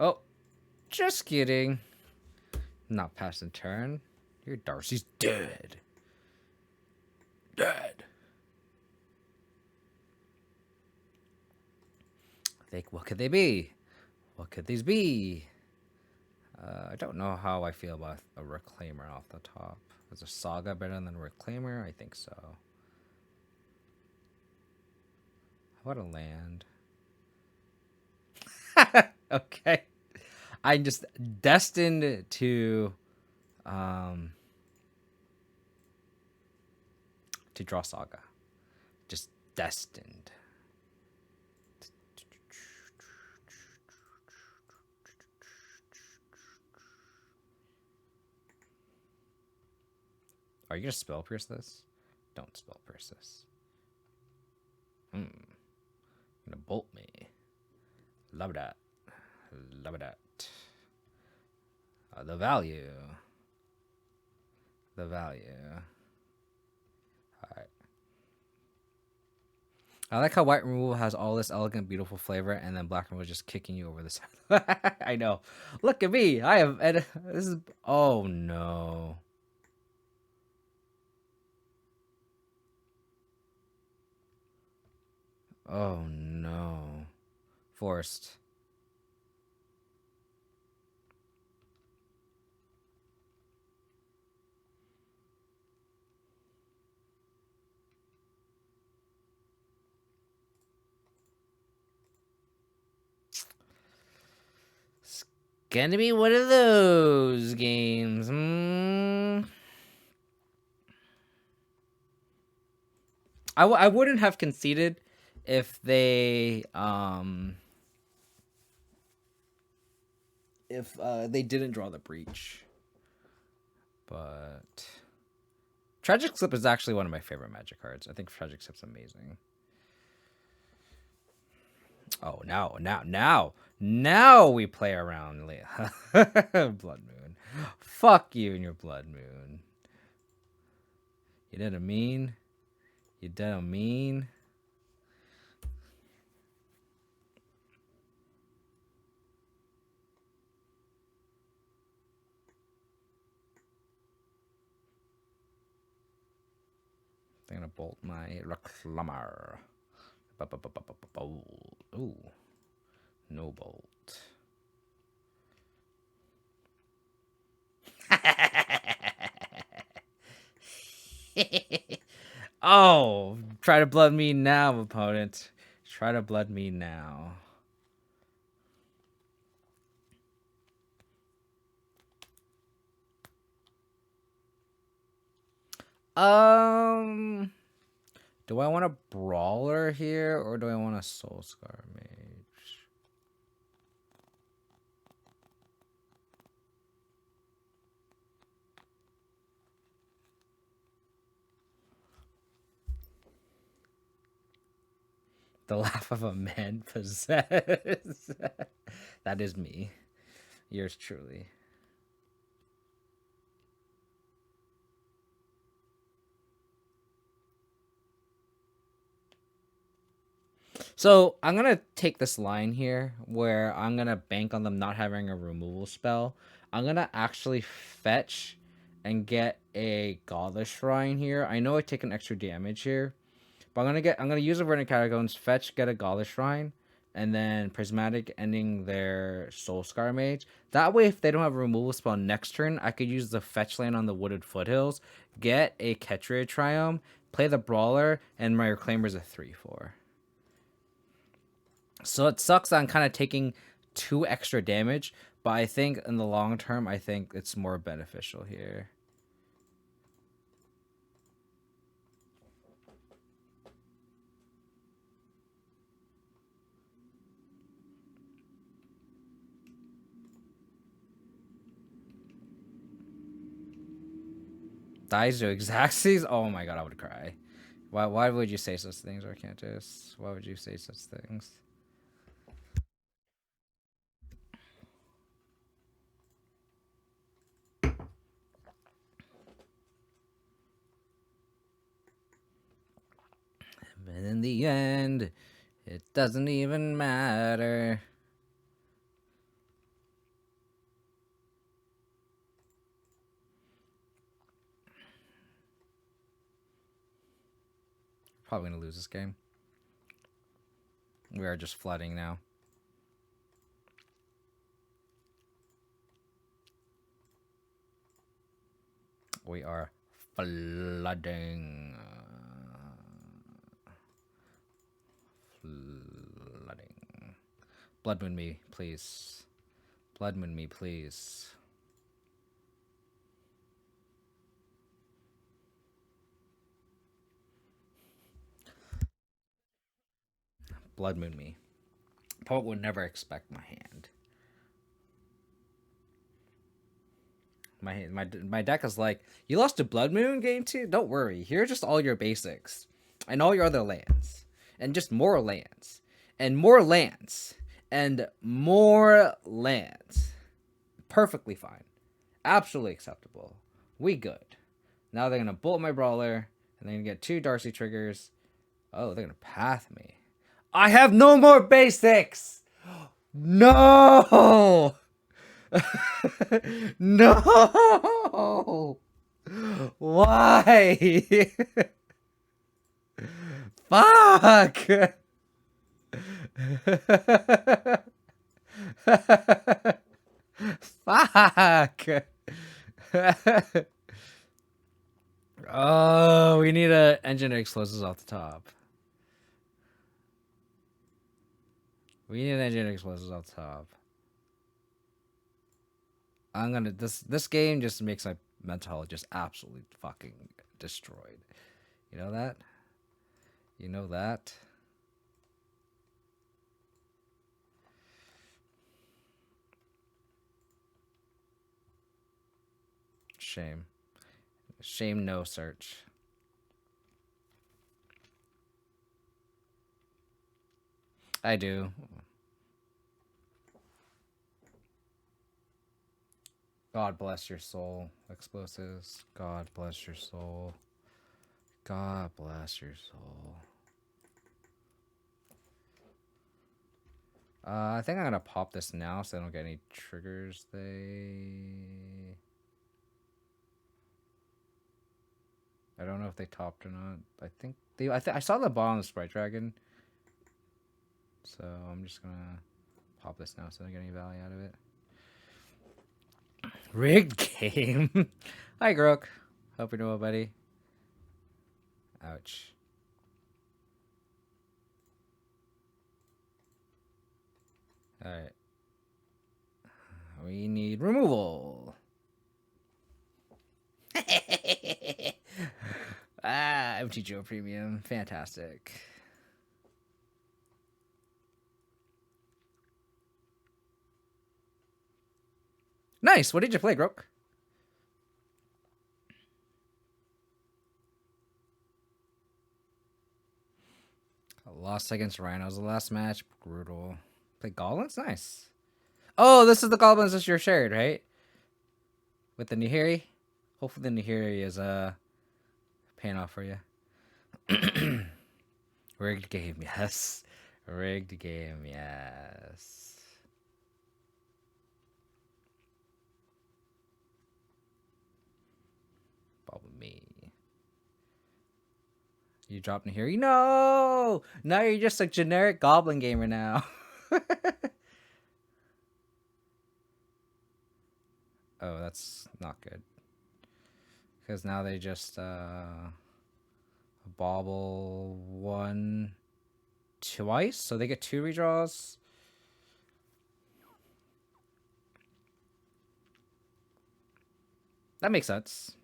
Oh, just kidding. Not passing turn. Your Darcy's dead. Dead. I think, what could they be? What could these be? I don't know how I feel about a Reclaimer off the top. Is a Saga better than a Reclaimer? I think so. How about a land? Okay. I'm just destined to draw Saga. Just destined. Are you gonna spell pierce this? Don't spell pierce this. Gonna bolt me. Love that. Love that. The value. the value. Alright. I like how white removal has all this elegant, beautiful flavor, and then black removal just kicking you over the side. I know. Look at me. I have. This is. Oh no. Oh no. Forced. It's gonna be one of those games. I wouldn't have conceded if they they didn't draw the breach. But Tragic Slip is actually one of my favorite Magic cards. I think Tragic Slip's amazing. Oh, now we play around, Leah. Blood Moon. Fuck you and your Blood Moon. You know what I mean? You don't mean? I'm gonna bolt my Reclamar. Ooh. No bolt. Oh, try to blood me now, opponent. Try to blood me now. Do I want a Brawler here, or do I want a Soul Scar Mage? The laugh of a man possessed. That is me. Yours truly. So I'm going to take this line here where I'm going to bank on them not having a removal spell. I'm going to actually fetch and get a Godless Shrine here. I know I take an extra damage here, but I'm going to use a Verdant Catacombs, fetch, get a Godless Shrine, and then Prismatic ending their Soul Scar Mage. That way, if they don't have a removal spell next turn, I could use the fetch land on the Wooded Foothills, get a Ketria Triumph, play the Brawler, and my Reclaimer's a 3/4. So it sucks that I'm kind of taking 2 extra damage, but I think in the long term, I think it's more beneficial here. Dies to Xaxes? Oh my god, I would cry. Why would you say such things, Arcantus? Why would you say such things? But in the end, it doesn't even matter. Probably gonna lose this game. We are just flooding now. We are flooding. Flooding. Blood Moon me, please. Blood Moon me, please. Blood Moon me. Poet would never expect my hand. My deck is like, you lost to Blood Moon game 2? Don't worry. Here are just all your basics. And all your other lands. And just more lands. And more lands. And more lands. Perfectly fine. Absolutely acceptable. We good. Now they're gonna bolt my Brawler, and they're gonna get 2 Darcy triggers. Oh, they're gonna path me. I have no more basics! No! No! Why? Fuck! Fuck! Oh, we need a engineer explosives off the top. We need an engineer explosives off the top. I'm gonna this game just makes my mental health just absolutely fucking destroyed. You know that? You know that? Shame. Shame no search. I do. God bless your soul, explosives. God bless your soul. God bless your soul. I think I'm gonna pop this now so I don't get any triggers. I don't know if they topped or not. I think they. I saw the ball on the Sprite Dragon. So I'm just gonna pop this now so I don't get any value out of it. Rigged game. Hi, Grok. Hope you're doing well, buddy. Ouch. Alright. We need removal. Empty Joe Premium. Fantastic. Nice. What did you play, Grok? I lost against Rhinos the last match. Brutal. Play Goblins? Nice. Oh, this is the Goblins that you're shared, right? With the Nihiri? Hopefully the Nihiri is paying off for you. Rigged game, yes. Rigged game, yes. Probably me. You dropped Nihiri? No! Now you're just a generic Goblin gamer now. Oh, that's not good. Because now they just bobble 1 twice, so they get 2 redraws. That makes sense.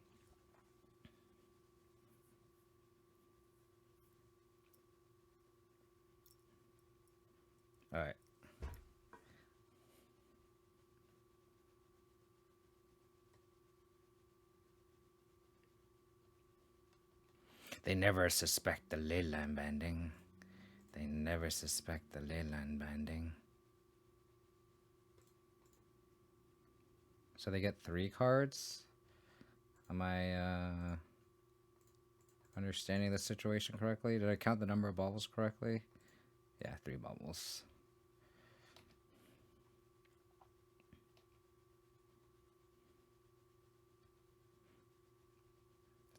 All right. They never suspect the Leyline banding. They never suspect the Leyline banding. So they get 3 cards? Am I understanding the situation correctly? Did I count the number of bubbles correctly? Yeah, 3 bubbles.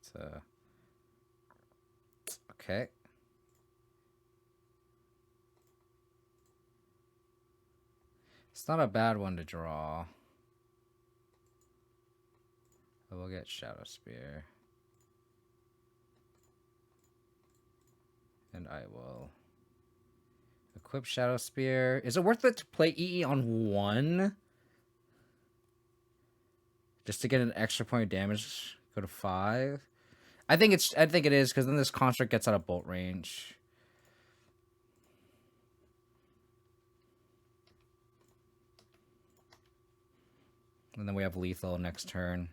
It's okay. It's not a bad one to draw. I will get Shadow Spear. And I will equip Shadow Spear. Is it worth it to play EE on 1? Just to get an extra point of damage, go to 5? I think it is, because then this construct gets out of bolt range. And then we have lethal next turn.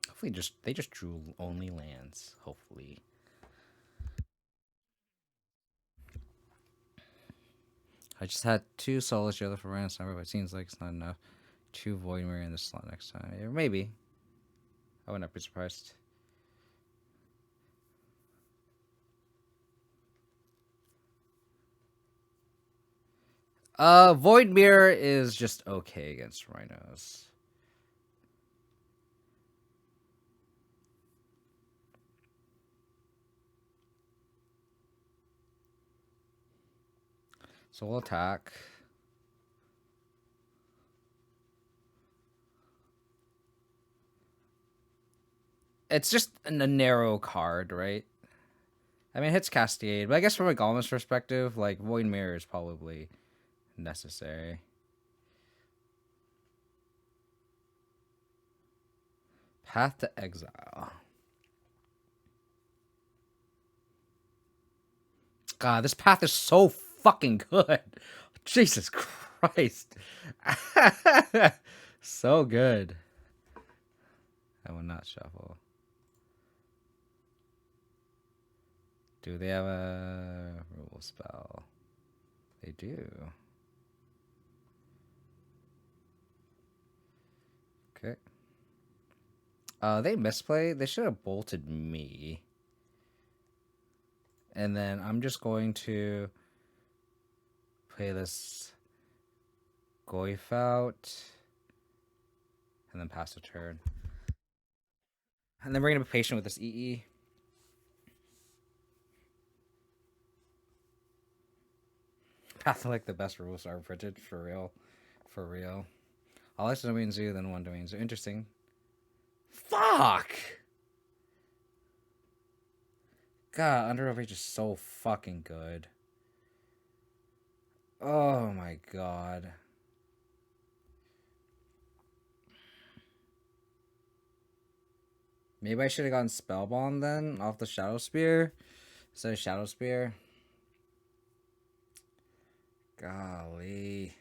Hopefully they just drew only lands. Hopefully. I just had 2 solos the other for Random Sniper, but it seems like it's not enough. 2 Void Mirror in the slot next time. Yeah, maybe. I would not be surprised. Void Mirror is just okay against Rhinos. So we'll attack. It's just a narrow card, right? I mean, it hits Cascade, but I guess from a Golem's perspective, like, Void Mirror is probably necessary. Path to Exile. God, this path is so fucking good. Jesus Christ. So good. I will not shuffle. Do they have a rule spell? They do. Okay. They misplayed. They should have bolted me. And then I'm just going to play this Goif out. And then pass the turn. And then we're going to be patient with this EE. Path like the best rules are printed, for real. For real. All less domain zoo than 1 domain zoo. Interesting. Fuck! God, Under Overreach is so fucking good. Oh my god. Maybe I should have gotten Spellbomb then, off the Shadow Spear. Instead of Shadow Spear. Golly.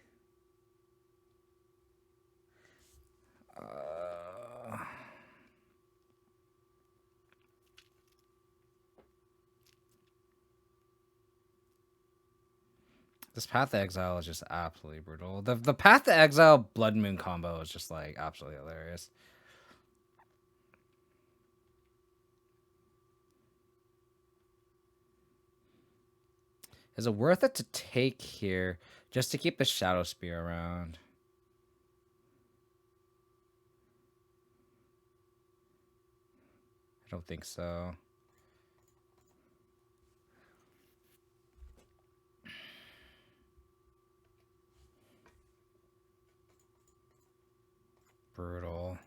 This Path to Exile is just absolutely brutal. The Path to Exile Blood Moon combo is just like absolutely hilarious. Is it worth it to take here just to keep the Shadow Spear around? I don't think so. Brutal.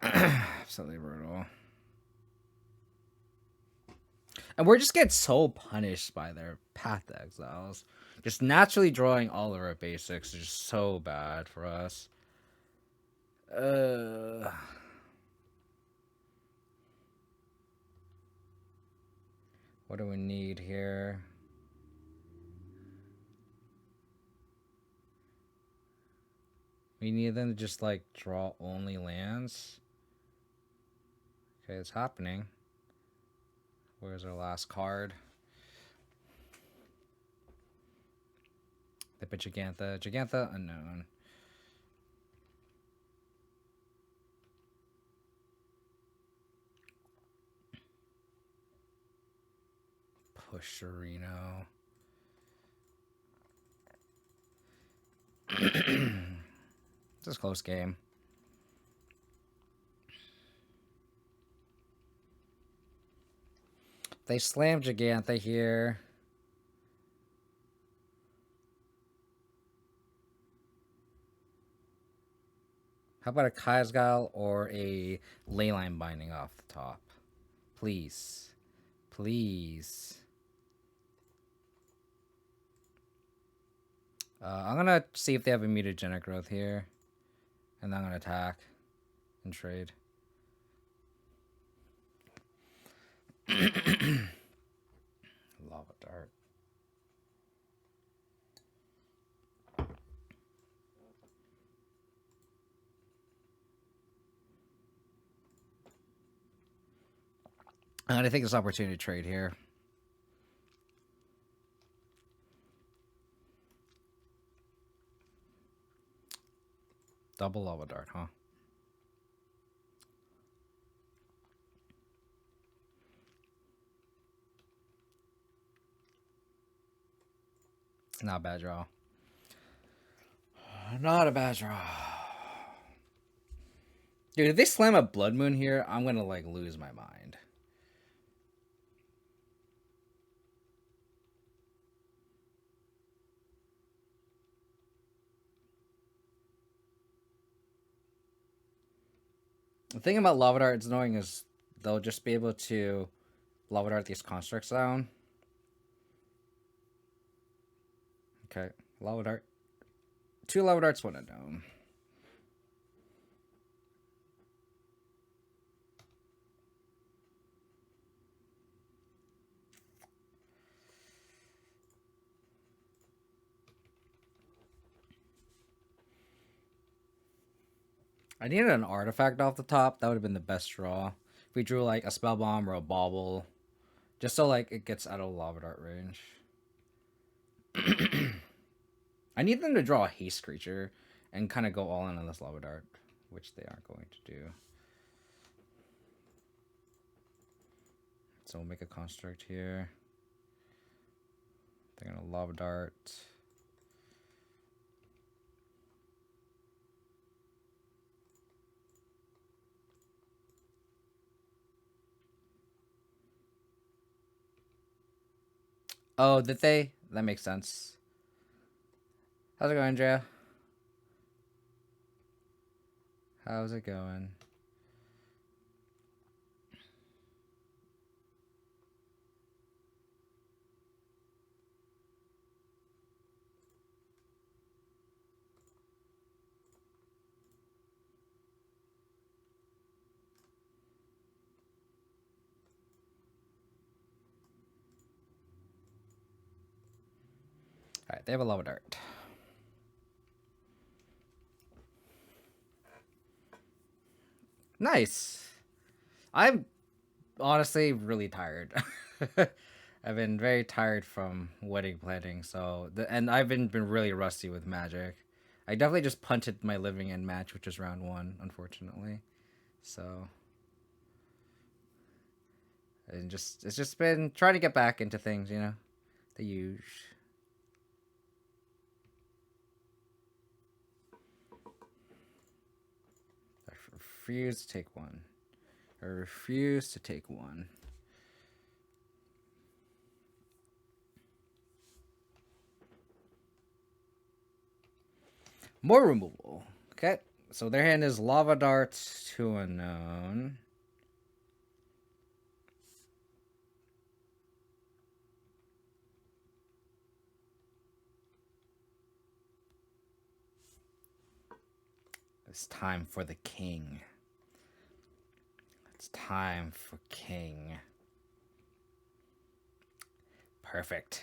Absolutely brutal. And we're just getting so punished by their Path to Exiles. Just naturally drawing all of our basics is just so bad for us. What do we need here? We need them to just like draw only lands. Okay, it's happening. Where's our last card? They put Gigantha. Gigantha, unknown. Push Reno. This is a close game. They slam Gigantha here. How about a Kazgal or a Leyline binding off the top? Please. Please. I'm going to see if they have a mutagenic growth here. And then I'm going to attack and trade. Lava Dart. I'm going to take this opportunity to trade here. Double lava dart, huh? Not a bad draw. Not a bad draw. Dude, if they slam a Blood Moon here, I'm gonna like lose my mind. The thing about Lava Dart it's annoying is they'll just be able to Lava Dart these constructs down. Okay, Lava Dart. 2 Lava Darts, 1 down. I needed an artifact off the top. That would have been the best draw. If we drew like a Spell Bomb or a Bauble. Just so like it gets out of Lava Dart range. I need them to draw a haste creature and kind of go all in on this Lava Dart, which they aren't going to do. So we'll make a construct here. They're gonna Lava Dart. Oh, did they? That makes sense. How's it going, Andrea? How's it going? Alright, they have a Lava Dart. Nice. I'm honestly really tired. I've been very tired from wedding planning, so and I've been really rusty with Magic. I definitely just punted my living in match, which was round 1, unfortunately. So and it's just been trying to get back into things, you know, the usual. Refuse to take 1. I refuse to take 1. More removal. Okay, so their hand is Lava Dart to Unknown. It's time for the king. It's time for king. Perfect.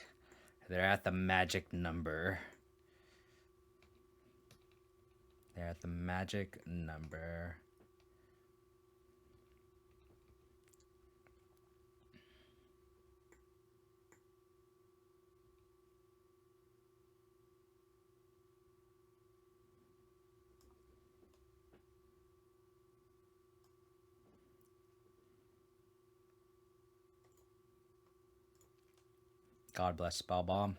They're at the magic number. They're at the magic number. God bless Spell Bomb.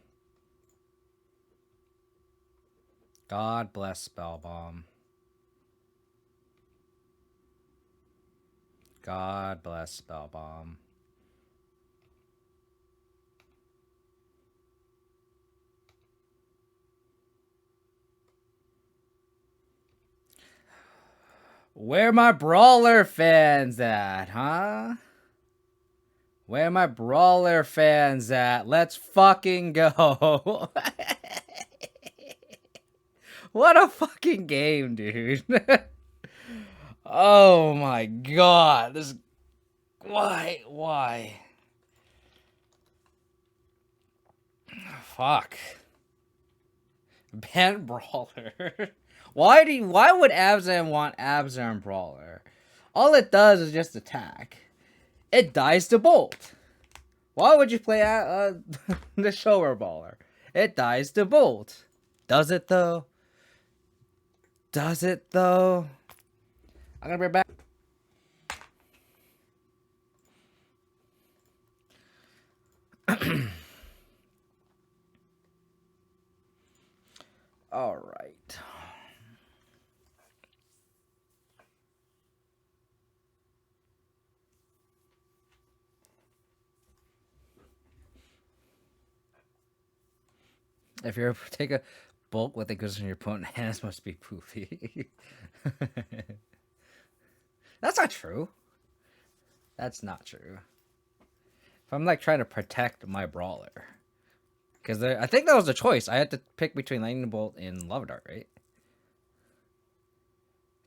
God bless Spell Bomb. God bless Spell Bomb. Where my Brawler fans at, huh? Where my Brawler fans at? Let's fucking go. What a fucking game, dude. Oh my god. This why? Fuck. Ban Brawler. Why would Abzan want Abzan Brawler? All it does is just attack. It dies to bolt. Why would you play Nishoba Brawler? It dies to bolt. Does it though? Does it though? I'm gonna bring it back. All right. If you take a bulk, what that goes in your opponent's hands must be poofy. That's not true. That's not true. If I'm like trying to protect my brawler, because I think that was the choice. I had to pick between Lightning Bolt and Lava Dart, right?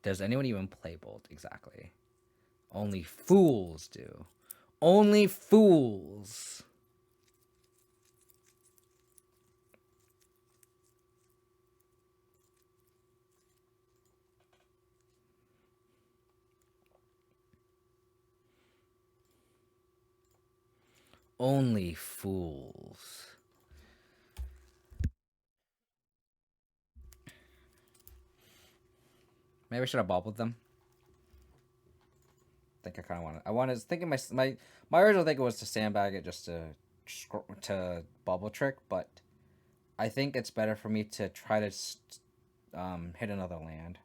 Does anyone even play Bolt exactly? Only fools do. Only fools. Only fools. Maybe I should have bobbled them. I think I kind of wanted. I wanted. Thinking my original thinking was to sandbag it just to bubble trick, but I think it's better for me to try to hit another land.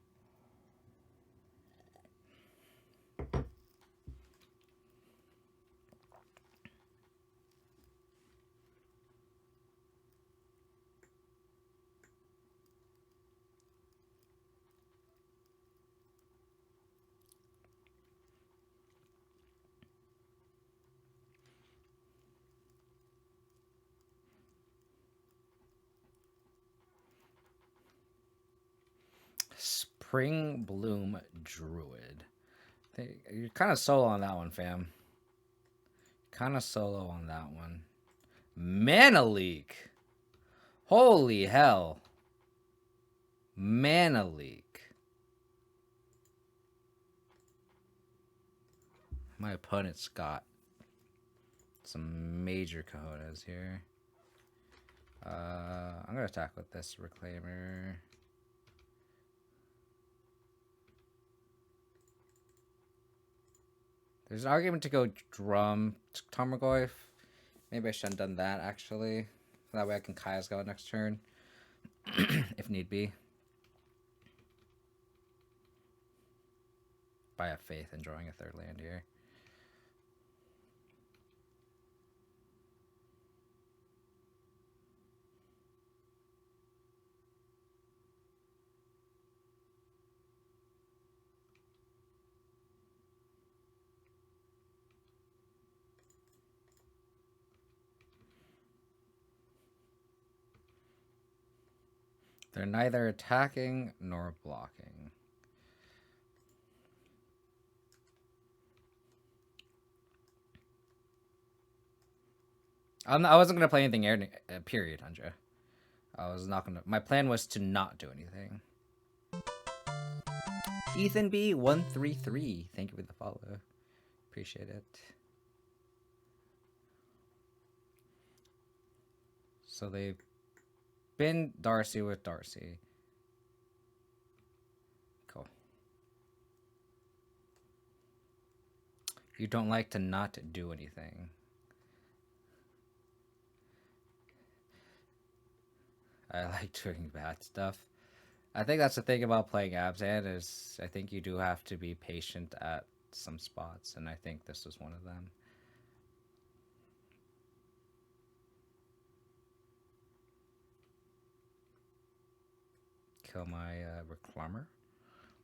Spring Bloom Druid. You're kind of solo on that one, fam. Kind of solo on that one. Mana Leak. Holy hell. Mana Leak. My opponent's got some major cojones here. I'm going to attack with this Reclaimer. There's an argument to go Drum Tarmogoyf. Maybe I shouldn't have done that, actually. That way I can Kaya's go next turn. If need be. But I have faith in drawing a third land here. They're neither attacking nor blocking. I wasn't going to play anything, period, Andrea. I was not going to... My plan was to not do anything. Ethan B133. Thank you for the follow. Appreciate it. So they've been Darcy with Darcy. Cool. You don't like to not do anything. I like doing bad stuff. I think that's the thing about playing Abzan is I think you do have to be patient at some spots, and I think this was one of them. Kill my Reclaimer.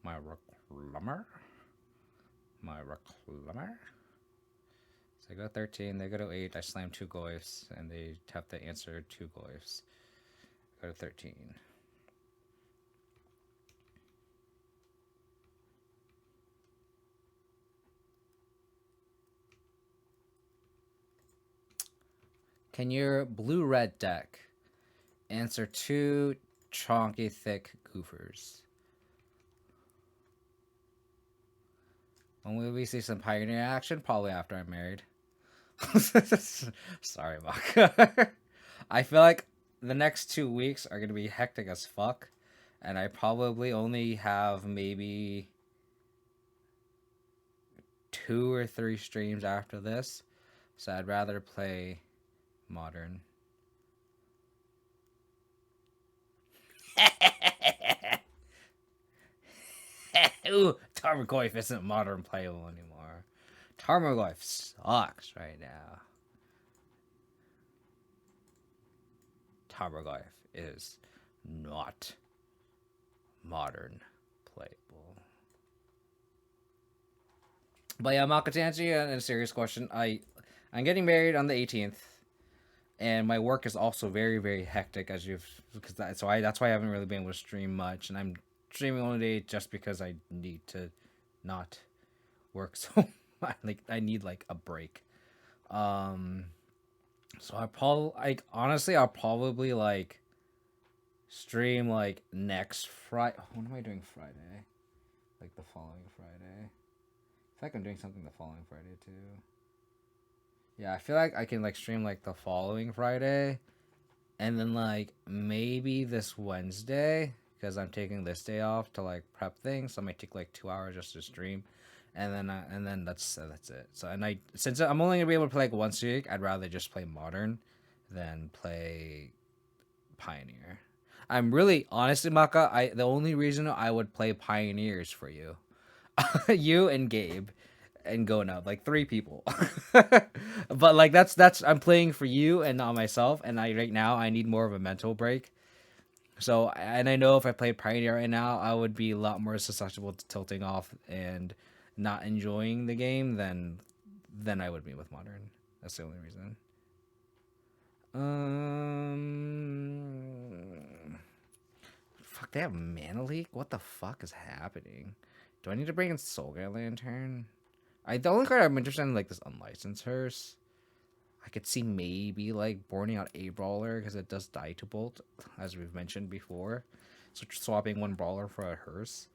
My Reclaimer. So I go 13, they go to 8, I slam 2 Goyfs, and they have to answer 2 Goyfs. Go to 13. Can your blue-red deck answer 2 chonky, thick goofers? When will we see some Pioneer action? Probably after I'm married. Sorry, Maka. I feel like the next 2 weeks are going to be hectic as fuck. and I probably only have maybe 2 or 3 streams after this, so I'd rather play modern. Ooh, Tarmogoyf isn't modern playable anymore. Tarmogoyf sucks right now. Tarmogoyf is not modern playable. But yeah, Maka, to answer you a serious question, I'm getting married on the 18th, and my work is also very, very hectic, as that's why I haven't really been able to stream much, and I'm streaming only just because I need to not work so much. Like, I need like a break. So I'll probably like stream like next Friday. What am I doing Friday? Like the following Friday. I feel like I'm doing something the following Friday too. Yeah, I feel like I can like stream like the following Friday, and then like maybe this Wednesday, because I'm taking this day off to like prep things. So I might take like 2 hours just to stream, and then that's it. So since I'm only gonna be able to play like once a week, I'd rather just play modern than play Pioneer. I'm really honestly, Maka. The only reason I would play Pioneer is for you, you and Gabe, and going out like 3 people. But like that's I'm playing for you and not myself. And right now I need more of a mental break. So, and I know if I played Pioneer right now, I would be a lot more susceptible to tilting off and not enjoying the game than I would be with Modern. That's the only reason. Fuck, they have Mana Leak? What the fuck is happening? Do I need to bring in Soulguy Lantern? The only card I'm interested in like this unlicensed hearse. I could see maybe like boarding out a brawler because it does die to bolt, as we've mentioned before. So swapping one brawler for a hearse.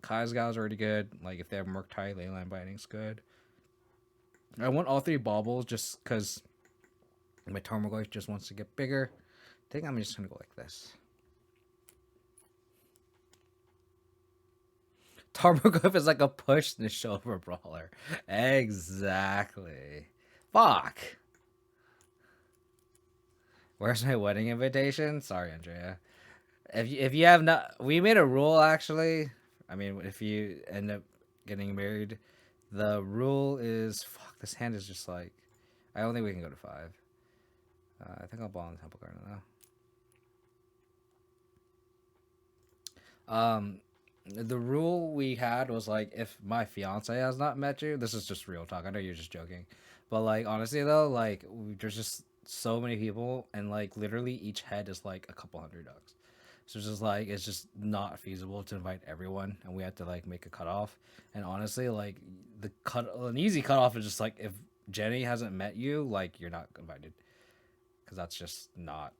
Kai's already good. Like if they have Murktide, Leyline Binding's good. I want all 3 baubles just because my Tarmogoyf just wants to get bigger. I think I'm just gonna go like this. Tarmogoyf is like a push Nishoba brawler. Exactly. Fuck. Where's my wedding invitation? Sorry, Andrea. If you have not, we made a rule actually. I mean, if you end up getting married, the rule is fuck. This hand is just like, I don't think we can go to 5. I think I'll ball on the temple card now. The rule we had was like, if my fiance has not met you, this is just real talk. I know you're just joking, but like honestly though, like there's just so many people, and like literally each head is like a couple $100. So it's just like it's just not feasible to invite everyone, and we had to like make a cutoff. And honestly, like an easy cutoff is just like if Jenny hasn't met you, like you're not invited, because that's just not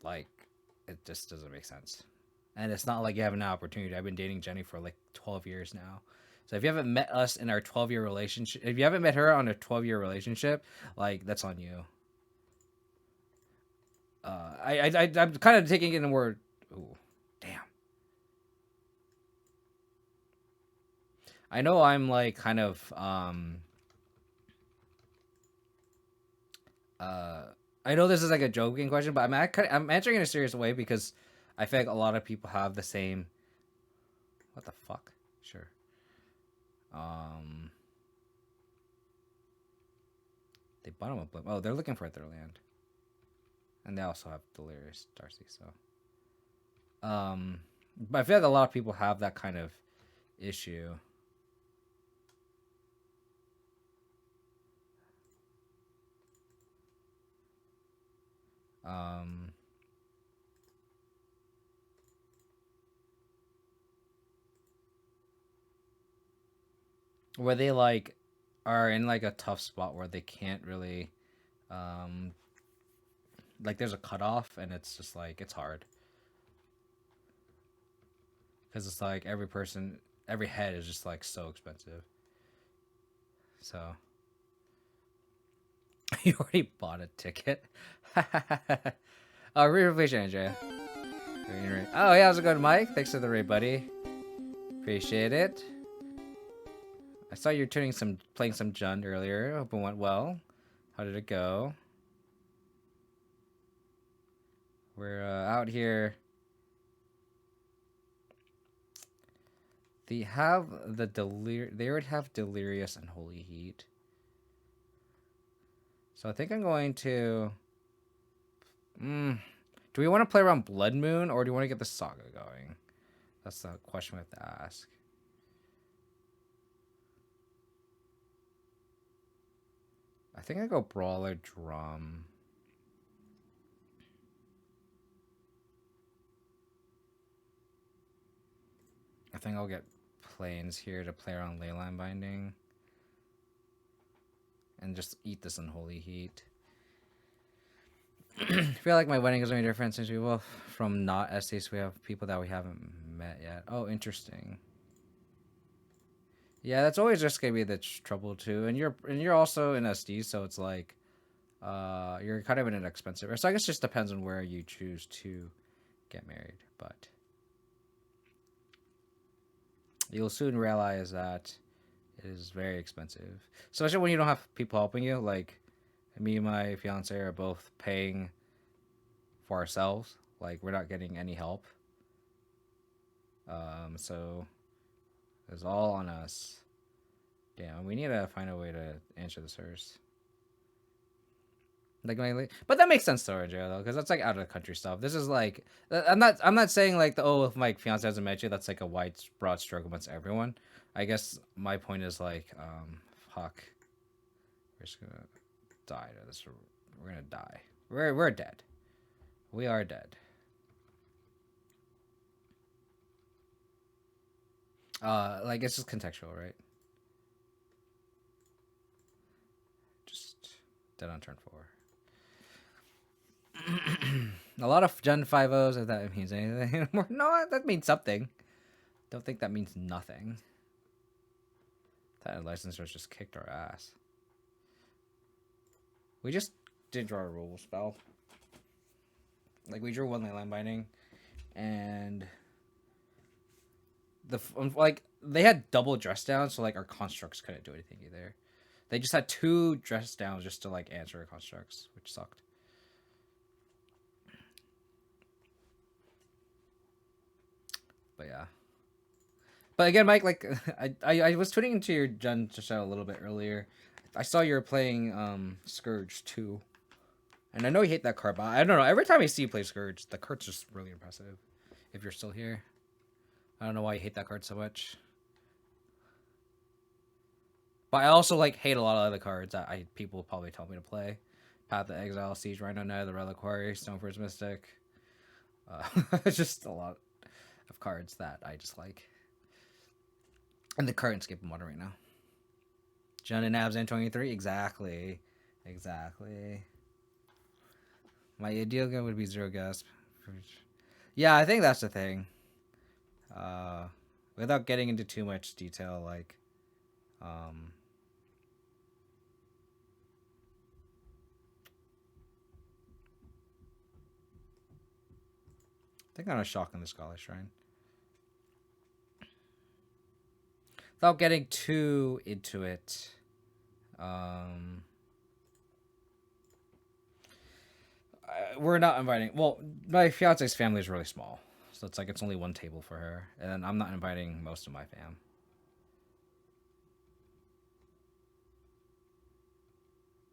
like it just doesn't make sense. And it's not like you have an opportunity. I've been dating Jenny for like 12 years now. So if you haven't met us in our 12-year relationship, if you haven't met her on a 12-year relationship, like that's on you. I'm kind of taking it in a word. Ooh, damn. I know I'm like kind of I know this is like a joking question, but I'm answering in a serious way because I feel like a lot of people have the same. What the fuck? Sure. They bottom up. Oh, they're looking for their land, and they also have Delirious Darcy. So, but I feel like a lot of people have that kind of issue. Where they like are in like a tough spot where they can't really like there's a cutoff, and it's just like it's hard because it's like every head is just like so expensive. So you already bought a ticket. Oh, really appreciate it, Andrea. Oh, yeah, how's it going, Mike? Thanks for the raid, buddy. Appreciate it. I saw you playing some Jund earlier. Hope it went well. How did it go? We're out here. They already have Delirious and Holy Heat. So I think I'm going to. Do we want to play around Blood Moon, or do you want to get the Saga going? That's the question we have to ask. I think I go Brawler Drum. I think I'll get Plains here to play around Leyline Binding. And just eat this Unholy Heat. I feel like my wedding is any different since we from not SDs, we have people that we haven't met yet. Oh, interesting. Yeah, that's always just gonna be the trouble too. And you're also in SD, so it's like you're kind of in an expensive. So I guess it just depends on where you choose to get married, but you'll soon realize that it is very expensive. Especially when you don't have people helping you. Like me and my fiance are both paying for ourselves. Like we're not getting any help. So it's all on us. Damn, we need to find a way to answer this first. Like, but that makes sense though, though, because that's like out of the country stuff. This is like, I'm not saying like if my fiance hasn't met you, that's like a wide broad stroke amongst everyone. I guess my point is like, fuck, we're just gonna die to this. We're gonna die. We're dead. We are dead. Like it's just contextual, right? Just dead on turn 4. A lot of Gen 5-0s, if that means anything. No, that means something. Don't think that means nothing. That licensors just kicked our ass. We just did draw a rule spell. Like we drew 1 Leyline Binding, and they had double dress down, so like our constructs couldn't do anything either. They just had 2 dress downs just to like answer our constructs, which sucked. But yeah. But again, Mike, like I was tweeting into your Gen just a little bit earlier. I saw you were playing Scourge too. And I know you hate that card, but I don't know. Every time I see you play Scourge, the card's just really impressive. If you're still here. I don't know why you hate that card so much. But I also like hate a lot of other cards that people probably tell me to play. Path of Exile, Siege Rhino Knight, the Reliquary, Stoneforge Mystic. It's just a lot of cards that I just like. And the current skip modern right now. Jun and Abzan 23? Exactly. My ideal gun would be 0 gasp. Yeah, I think that's the thing. Without getting into too much detail, like I think I'm gonna shock in the Scholar Shrine. Without getting too into it, we're not inviting. Well, my fiance's family is really small, so it's like it's only 1 table for her, and I'm not inviting most of my fam.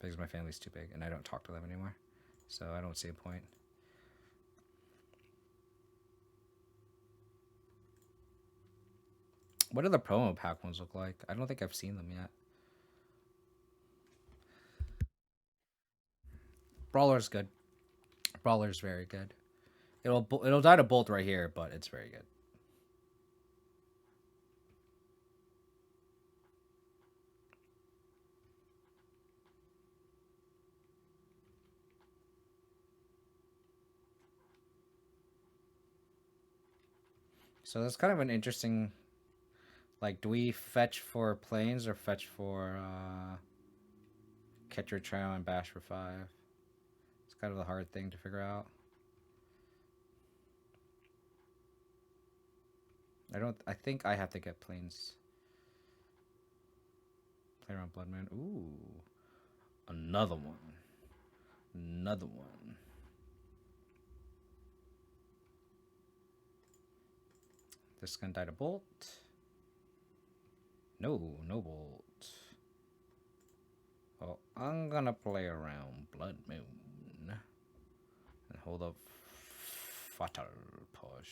Because my family's too big, and I don't talk to them anymore, so I don't see a point. What do the promo pack ones look like? I don't think I've seen them yet. Brawler's good. Brawler's very good. It'll die to Bolt right here, but it's very good. So that's kind of an interesting. Like, do we fetch for planes or fetch for catcher trial and bash for 5? It's kind of a hard thing to figure out. I think I have to get planes. Play around Blood Moon. Ooh. Another one. Another one. This is gonna die to Bolt. No, no Bolt. Well, I'm gonna play around Blood Moon. And hold up Fatal Push.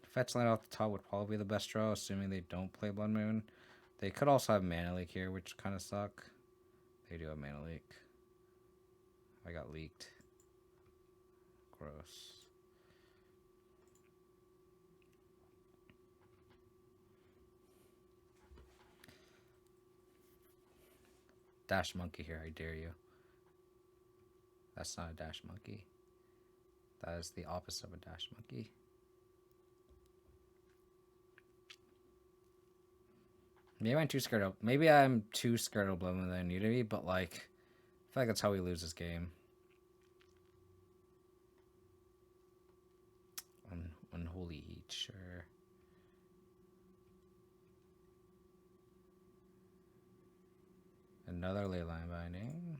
Fetch land off the top would probably be the best draw, assuming they don't play Blood Moon. They could also have Mana Leak here, which kind of suck. They do have Mana Leak. I got leaked. Gross. Dash Monkey here, I dare you. That's not a Dash Monkey. That is the opposite of a Dash Monkey. Maybe I'm too scared of. Maybe I'm too scared of Blood Moon than I need to be, but like, I feel like that's how we lose this game. Unholy Heat, sure. Another Leyline binding.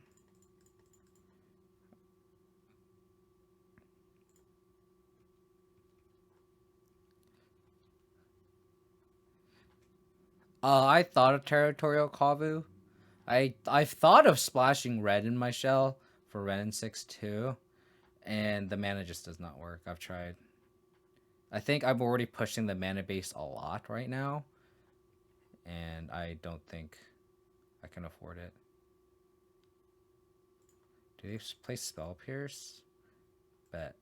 I thought of Territorial Kavu. I've thought of splashing red in my shell for red and 6-2, and the mana just does not work. I've tried. I think I'm already pushing the mana base a lot right now, and I don't think I can afford it. Do they play Spell Pierce? Bet.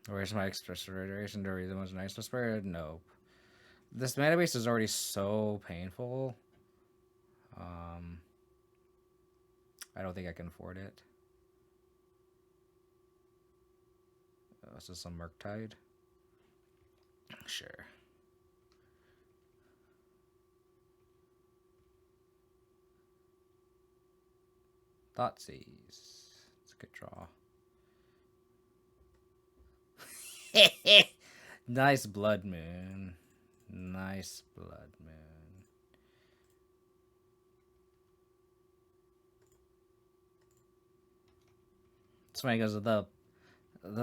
Where's my extra duration? Do the most nice spirit? Nope. This mana base is already so painful. I don't think I can afford it. This is some Murktide. Sure. Thoughtseize. It's a good draw. Nice Blood Moon. Nice Blood Moon. It's funny because the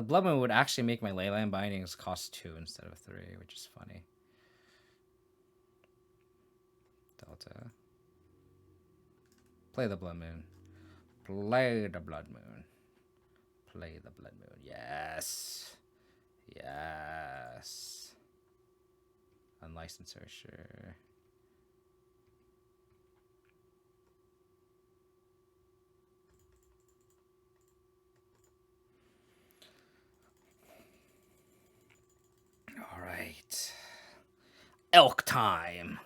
Blood Moon would actually make my Leyline bindings cost 2 instead of 3, which is funny. Delta. Play the Blood Moon. Play the Blood Moon. Play the Blood Moon. Yes. Yes. Unlicensed, sure. All right. Elk time.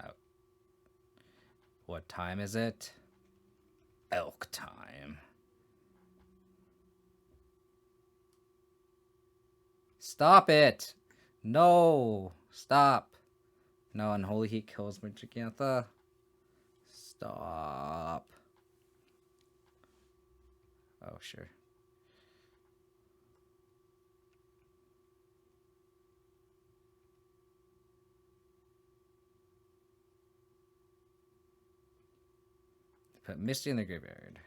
Oh. What time is it? Elk time. Stop it! No! Stop! No, Unholy Heat kills my Gigantha. Stop. Oh, sure. Put Misty in the graveyard.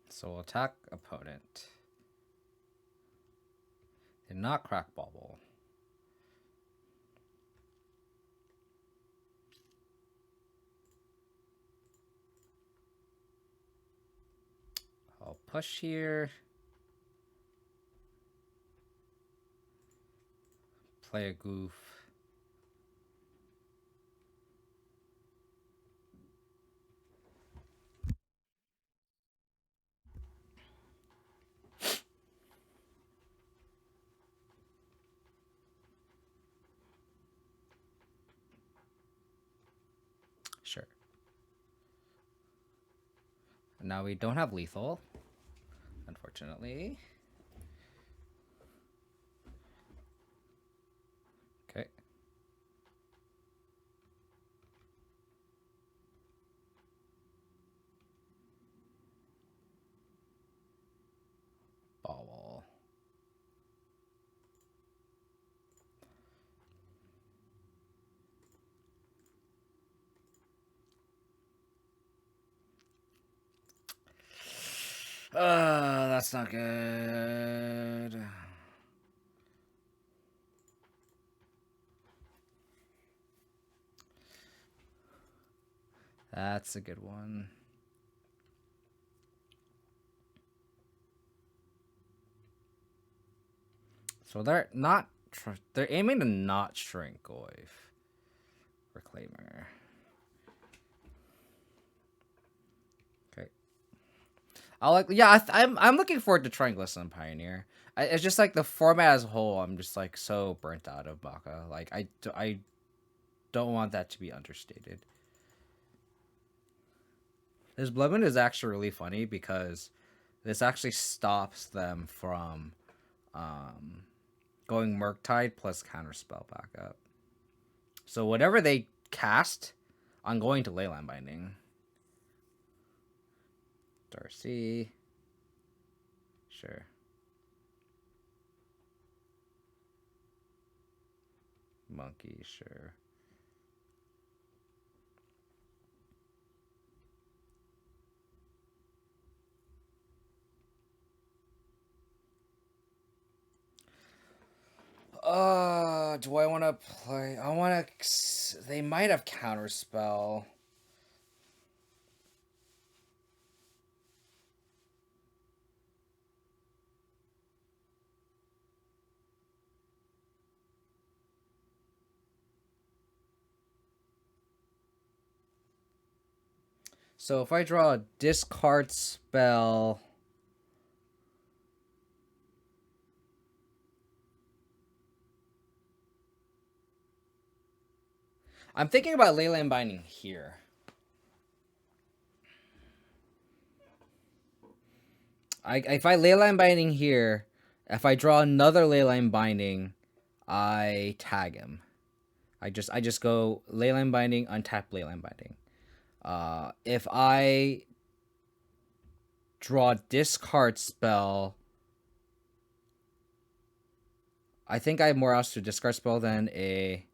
So we'll attack opponent. Did not crack bubble. I'll push here. Play a goof. Now we don't have lethal, unfortunately. Okay. Ball. That's not good. That's a good one. So they're not. They're aiming to not shrink Goif. Reclaimer. Okay. I'm looking forward to trying Glisten Pioneer. It's just like the format as a whole. I'm just like so burnt out of Baka. Like I don't want that to be understated. This Bloodmoon is actually really funny because this actually stops them from going Murktide plus Counterspell back up. So whatever they cast, I'm going to Leyline Binding. Darcy. Sure. Monkey, sure. Do I want to play? I want to. They might have Counterspell. So if I draw a discard spell. I'm thinking about Leyline Binding here. If I Leyline Binding here, if I draw another Leyline Binding, I tag him. I just go Leyline Binding, untap Leyline Binding. If I draw discard spell, I think I have more else to discard spell than a.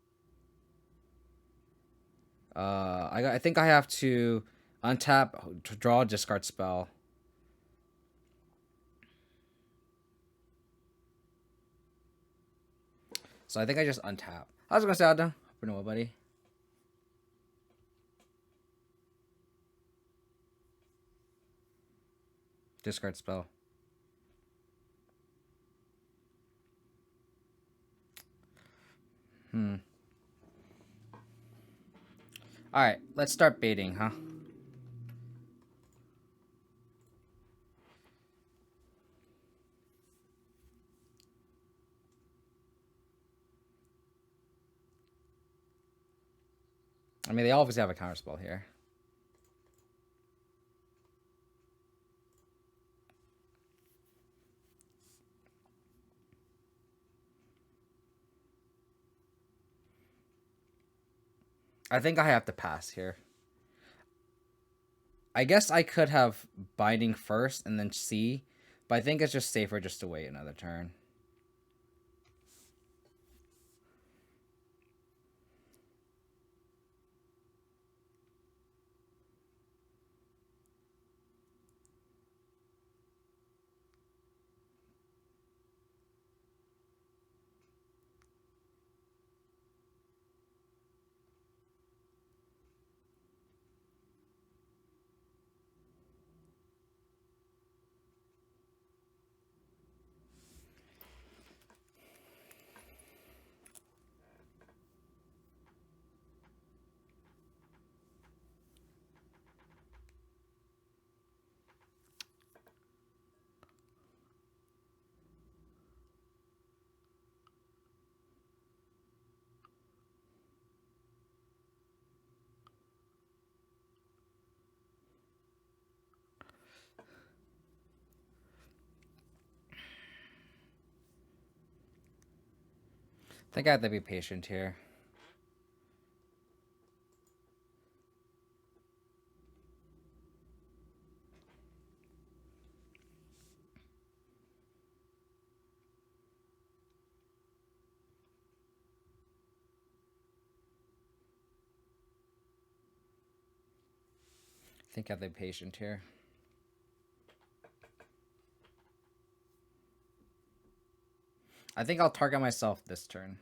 I think I have to untap to draw a discard spell. So I think I just untap. I was gonna say, Adam. Hope you know, buddy. Discard spell. Alright, let's start baiting, huh? I mean, they obviously have a counterspell here. I think I have to pass here. I guess I could have binding first and then see, but I think it's just safer just to wait another turn. I think I have to be patient here. I think I have to be patient here. I think I'll target myself this turn.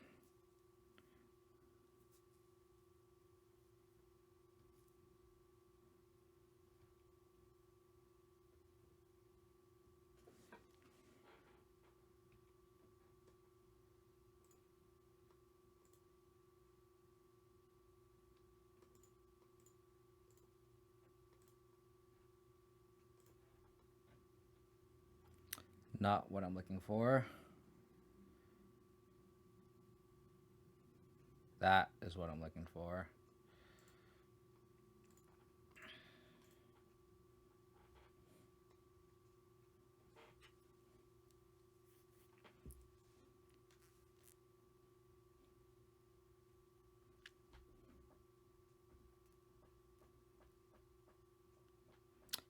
Not what I'm looking for. That is what I'm looking for.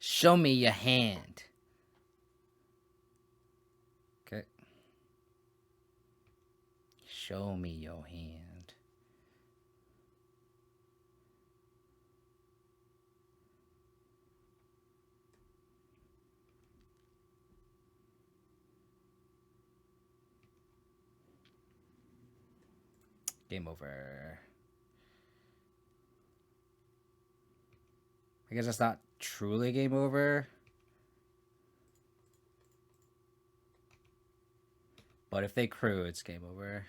Show me your hand. Okay. Show me your hand. Game over. I guess it's not truly game over. But if they crew, it's game over.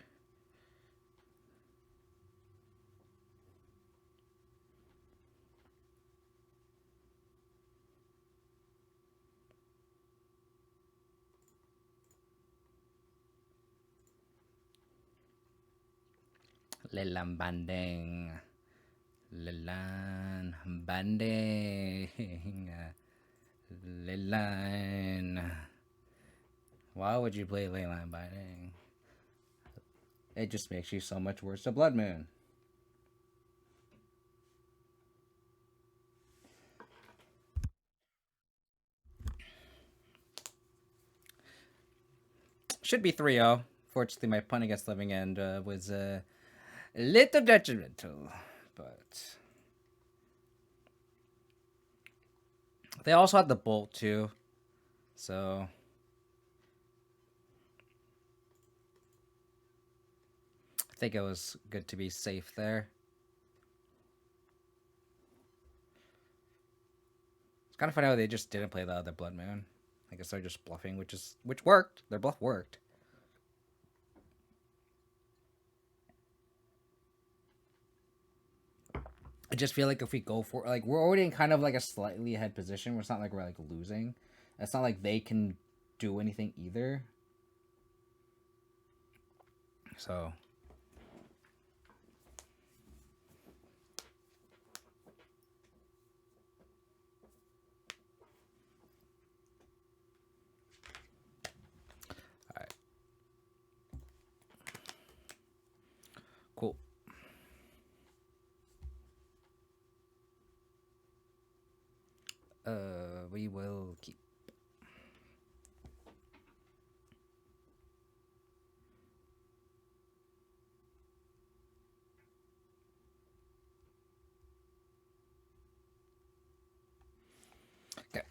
Leyline banding. Leyline banding. Leyline. Why would you play Leyline banding? It just makes you so much worse. A Blood Moon. Should be 3-0. Fortunately, my punt against Living End was a little detrimental. But they also had the Bolt, too. So I think it was good to be safe there. It's kind of funny how they just didn't play the other Blood Moon. I guess they're just bluffing, which worked. Their bluff worked. I just feel like if we go for like we're already in kind of like a slightly ahead position. Where it's not like we're like losing. It's not like they can do anything either. So alright. Cool. We will keep. Okay.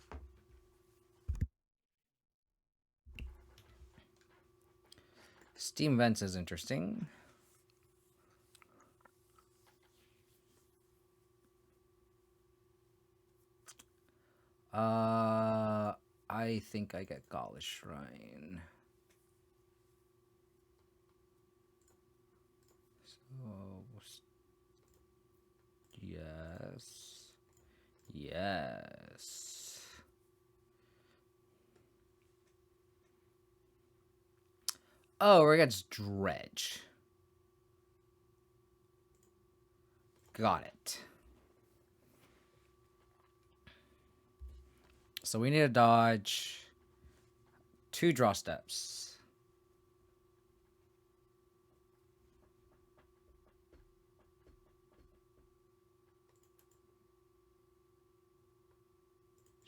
Steam Vents is interesting. I think I get Gaulish Shrine. So, yes. Yes. Oh, we're against Dredge. Got it. So we need to dodge 2 draw steps.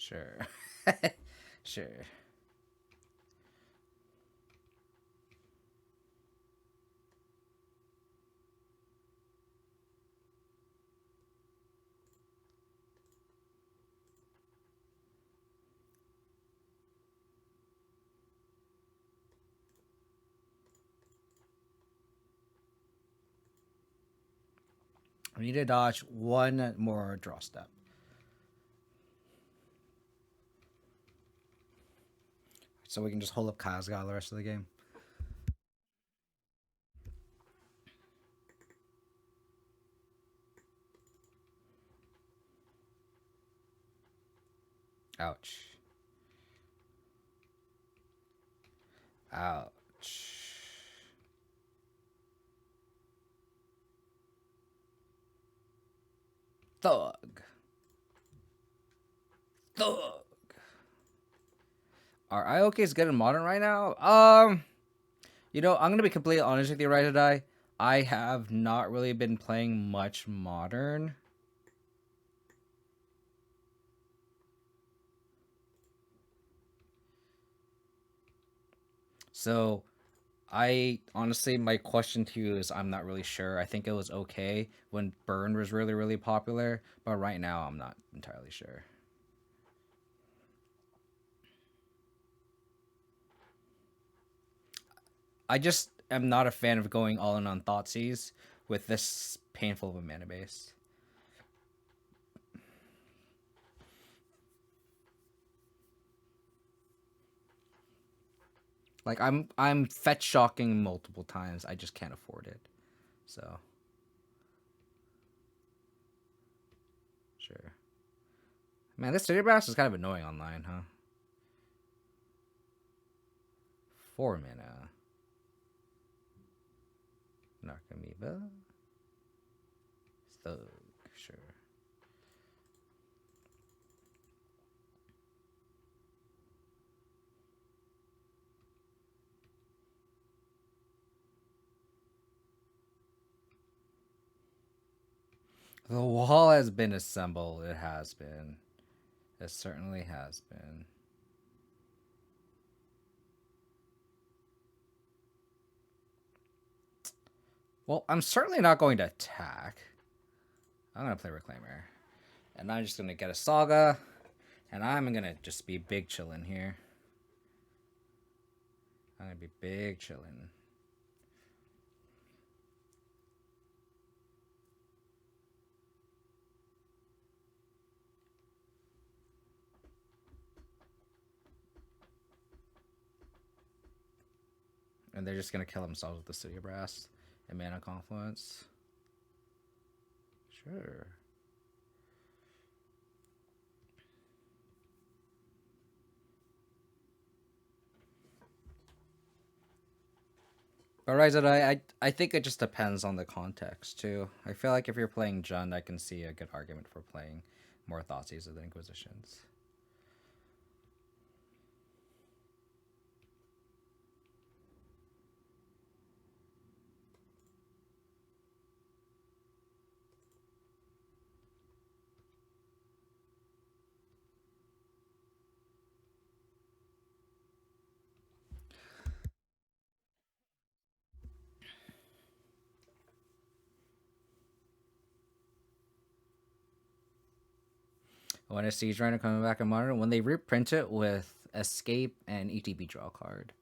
Sure. Sure. We need to dodge one more draw step. So we can just hold up Kazgal the rest of the game. Ouch. Ouch. Thug. Thug. Are IOKs good in modern right now? You know, I'm gonna be completely honest with you right today. I have not really been playing much modern. So I honestly, my question to you is I'm not really sure. I think it was okay when Burn was really, really popular, but right now I'm not entirely sure. I just am not a fan of going all in on Thoughtseize with this painful of a mana base. Like I'm fetch shocking multiple times. I just can't afford it. So sure. Man, this City Brass is kind of annoying online, huh? 4 mana. Narcomoeba. Thug, sure. The wall has been assembled. It has been. It certainly has been. Well, I'm certainly not going to attack. I'm going to play Reclaimer. And I'm just going to get a Saga. And I'm going to just be big chillin' here. I'm going to be big chillin'. And they're just going to kill themselves with the City of Brass and Mana Confluence. Sure. But Ryzen, I think it just depends on the context too. I feel like if you're playing Jund, I can see a good argument for playing more Thoughtseize than Inquisitions. When a Siege Runner coming back in Modern, when they reprint it with Escape and ETB draw card.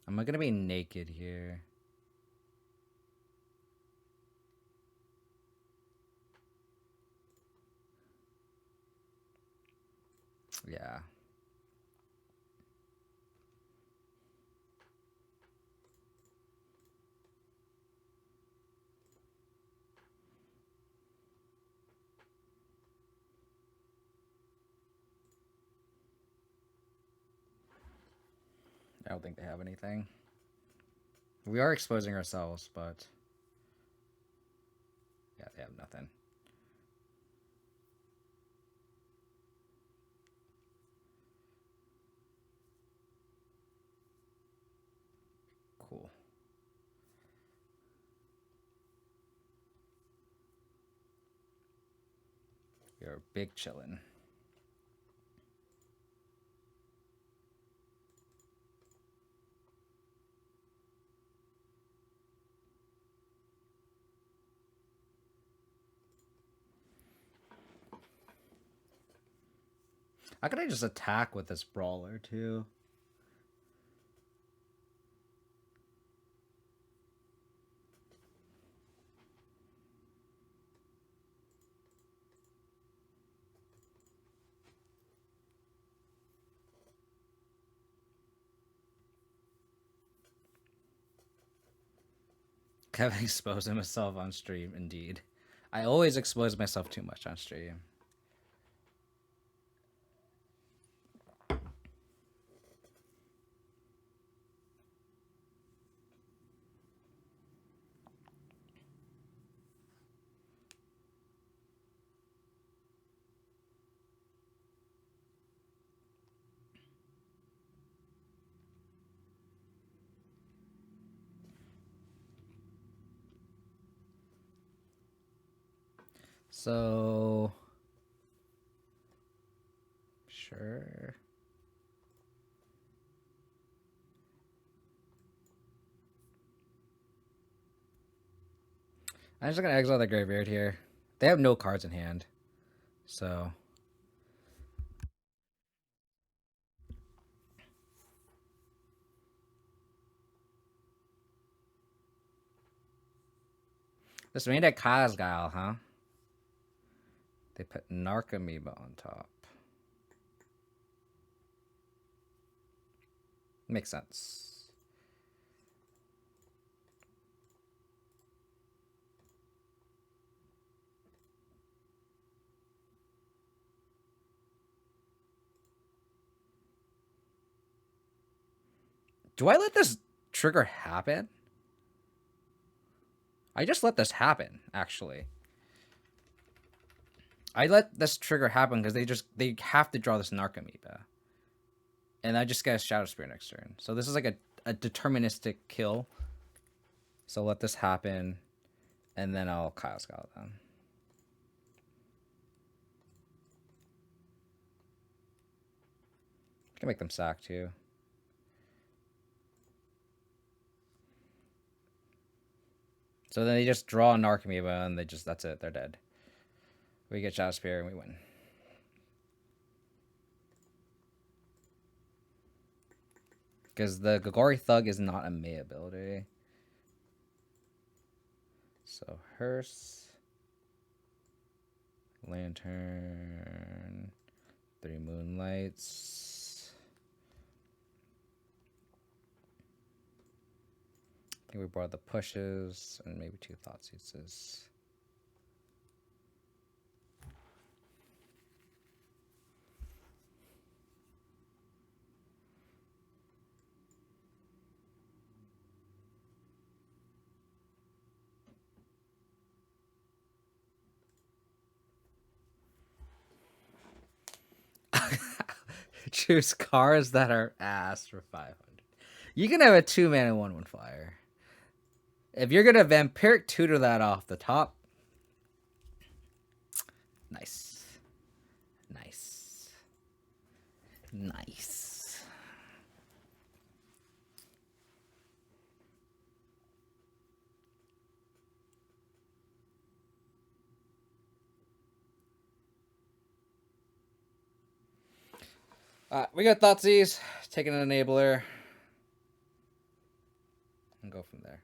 Am I gonna be naked here? Yeah. I don't think they have anything. We are exposing ourselves, but yeah, they have nothing. Cool. You're big chillin'. How could I just attack with this Brawler, too? Kevin exposing himself on stream, indeed. I always expose myself too much on stream. So, sure. I'm just gonna exile the graveyard here. They have no cards in hand, so. This made a Kazgal, huh? They put Narcomoeba on top. Makes sense. Do I let this trigger happen? I just let this happen, actually. I let this trigger happen because they have to draw this Narcomoeba. And I just get a Shadow Spear next turn. So this is like a deterministic kill. So let this happen. And then I'll Kyle Scout them. I can make them sack too. So then they just draw a Narcomoeba and that's it, they're dead. We get Shadow Spear and we win. Because the Gogori Thug is not a May ability. So Hearse. Lantern. 3 Moonlights. I think we brought the pushes and maybe 2 Thoughtseizes. Choose cards that are ass for 500. You can have a 2-mana 1/1 flyer. If you're gonna Vampiric Tutor that off the top, nice, nice, nice. We got Thoughtseize, taking an enabler, and go from there.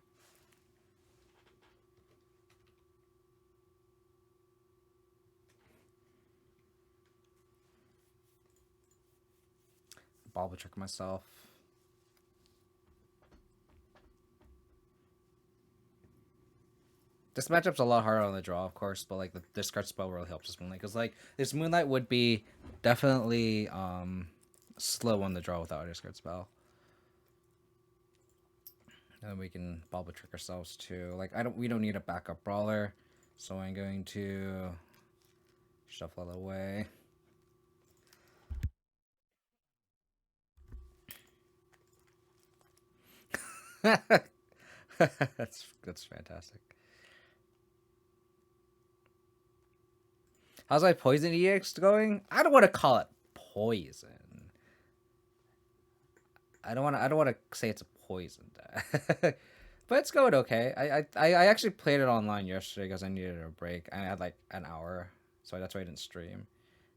Bobble trick myself. This matchup's a lot harder on the draw, of course, but like the discard spell really helps this Moonlight because like this Moonlight would be definitely slow on the draw without a discard spell. And we can bobble trick ourselves too. Like we don't need a backup brawler, so I'm going to shuffle it away. that's fantastic. How's my poison EX going? I don't want to call it poison. I don't want to say it's a poison deck. But it's going okay. I actually played it online yesterday because I needed a break. I had like an hour, so that's why I didn't stream.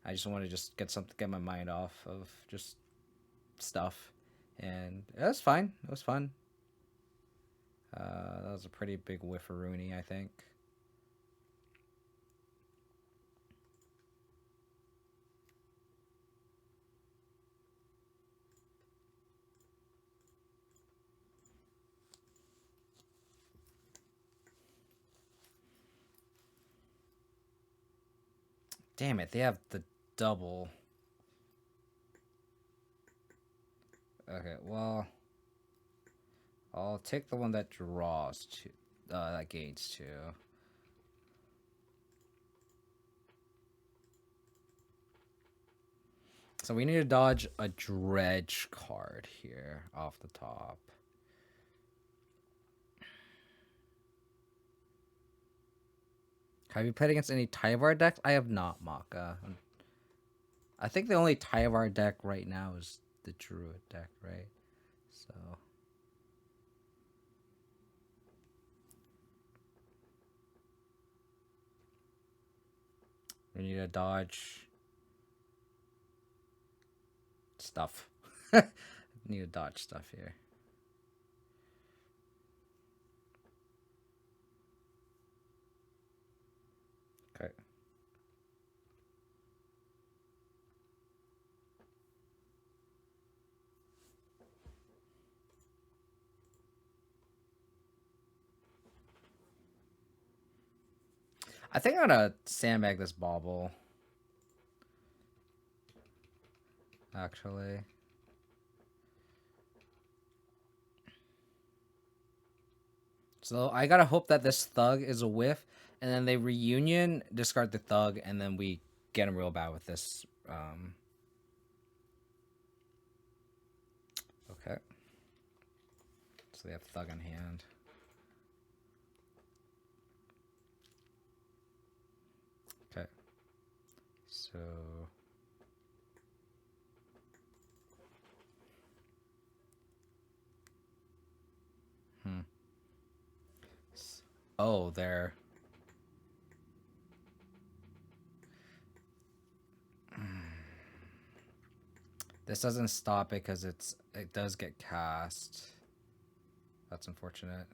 I just wanted to just get my mind off of just stuff, and it was fine. It was fun. That was a pretty big whifferoonie, I think. Damn it, they have the double. Okay, well, I'll take the one that draws two, that gains two. So we need to dodge a Dredge card here off the top. Have you played against any Tyvar decks? I have not, Maka. I think the only Tyvar deck right now is the Druid deck, right? So we need to dodge stuff. Need to dodge stuff here. Okay. I think I'm gonna sandbag this bauble. Actually. So I gotta hope that this thug is a whiff, and then they reunion, discard the thug, and then we get him real bad with this. Okay. So they have thug in hand. Okay. So oh, there. This doesn't stop it because it does get cast. That's unfortunate.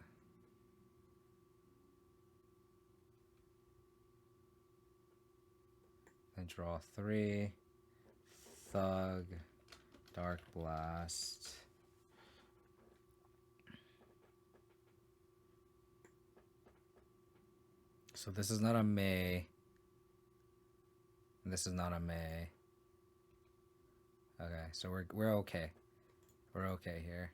Then draw 3. Thug. Dark Blast. So this is not a May. This is not a May. Okay, so we're okay. We're okay here.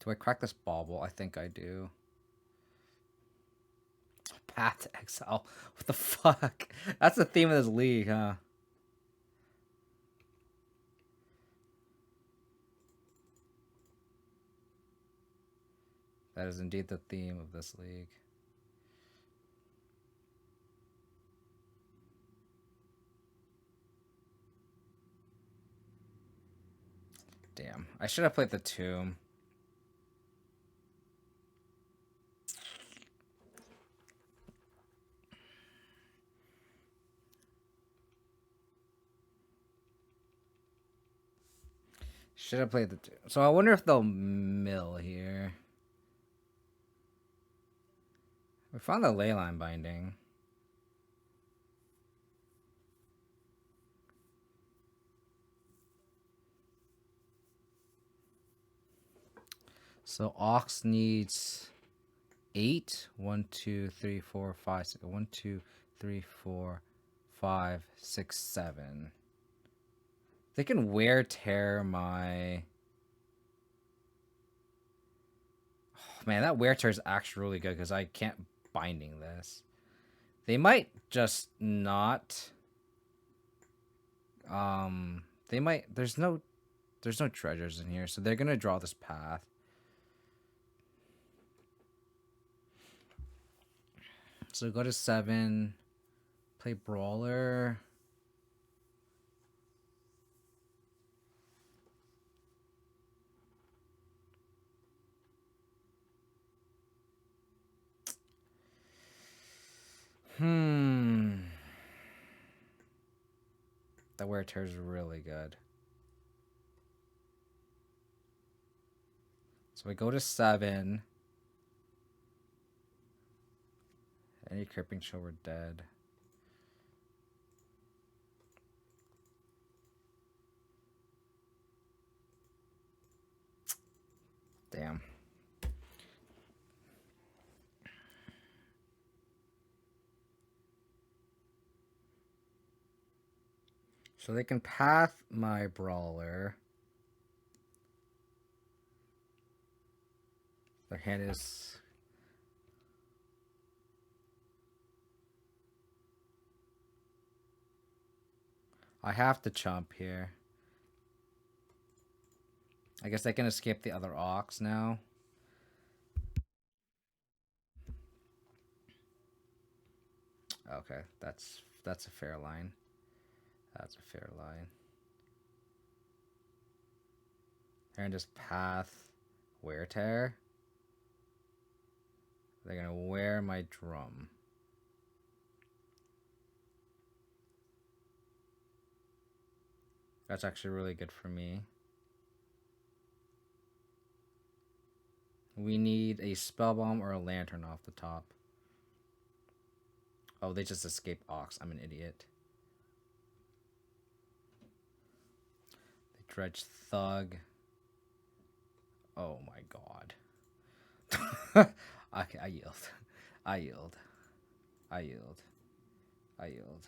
Do I crack this bauble? I think I do. Path to Exile. What the fuck? That's the theme of this league, huh? That is indeed the theme of this league. Damn. I should have played the Tomb. Should have played the Tomb. So I wonder if they'll mill here. We found the Leyline binding. So Ox needs 8. 1, 2, 3, 4, 5, 6. 1, 2, 3, 4, 5, 6, 7. They can wear tear my. Oh, man, that wear tear is actually really good because I can't binding this. They might just not They might. There's no treasures in here, so they're gonna draw this path. So go to 7. Play Brawler. The wear tear is really good. So we go to 7. Any cripping show, we're dead. Damn. So they can path my Brawler. Their hand is... I have to chump here. I guess I can escape the other Ox now. Okay, that's a fair line. That's a fair line. And just path wear tear. They're gonna wear my drum. That's actually really good for me. We need a spell bomb or a lantern off the top. Oh, they just escaped Ox. I'm an idiot. They Dredge Thug. Oh my god. Okay, I yield. I yield. I yield. I yield.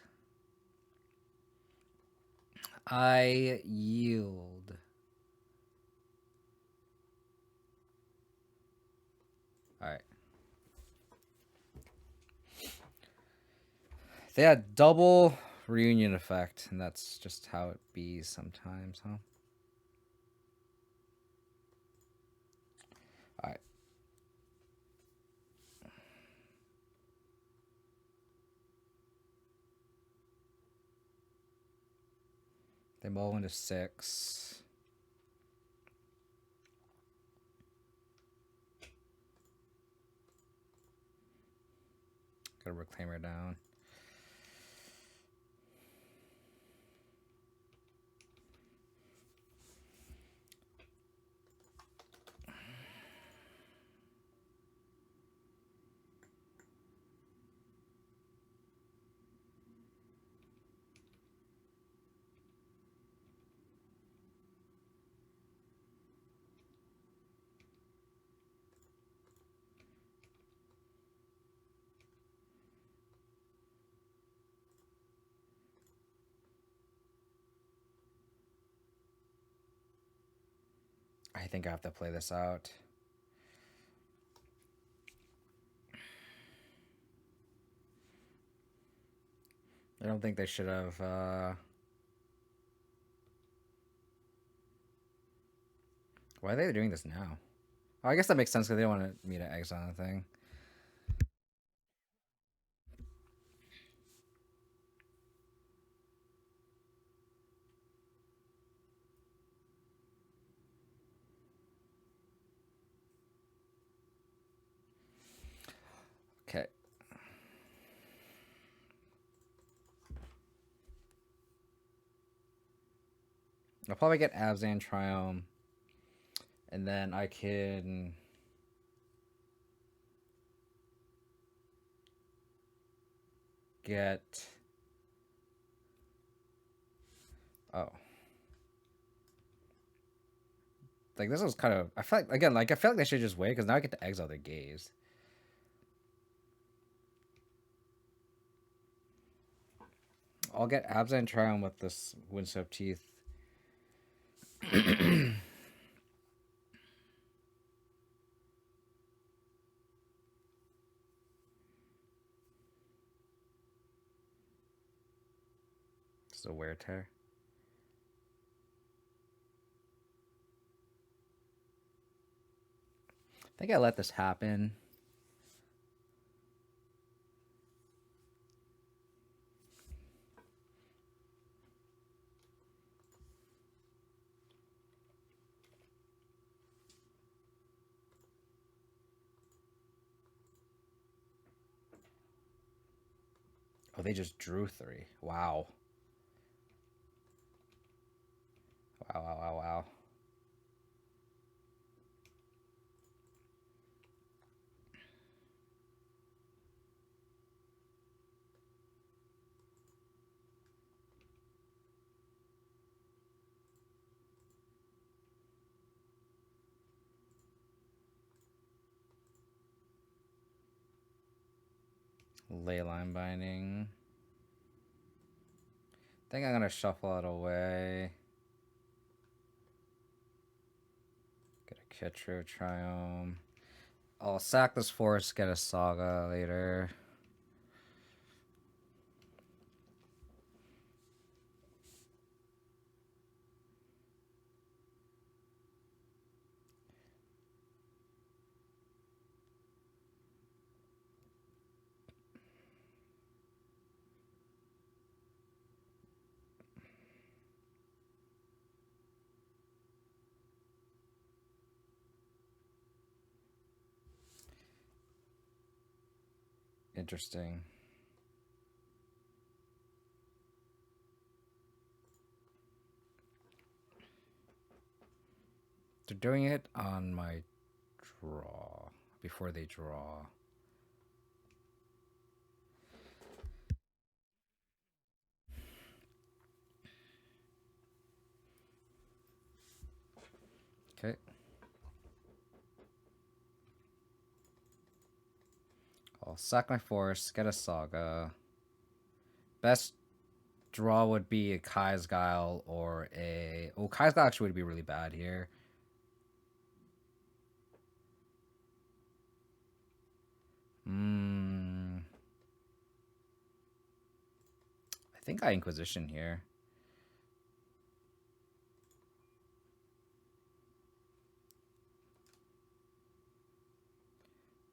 I yield. Alright. They had double reunion effect, and that's just how it be sometimes, huh? Alright. They mull into 6. Got a Reclaimer down. I think I have to play this out. I don't think they should have, Why are they doing this now? Oh, I guess that makes sense because they don't want me to exile the thing. Okay. I'll probably get Abzan Triumph. And then I can... get... Oh. Like, this was kind of... I feel like, again, like, I feel like they should just wait, because now I get to exile their gaze. I'll get Abzan Triumph with this Windswept Teeth. This is a wear tear. think I let this happen. Oh, they just drew 3. Wow. Wow, wow, wow, wow. Leyline binding. I think I'm gonna shuffle it away. Get a Kitru Triome. I'll sack this forest, get a Saga later. Interesting. They're doing it on my draw before they draw. Okay. I'll sack my force, get a Saga. Best draw would be a Kai's Guile or a... Oh, Kai's Guile actually would be really bad here. I think I Inquisition here.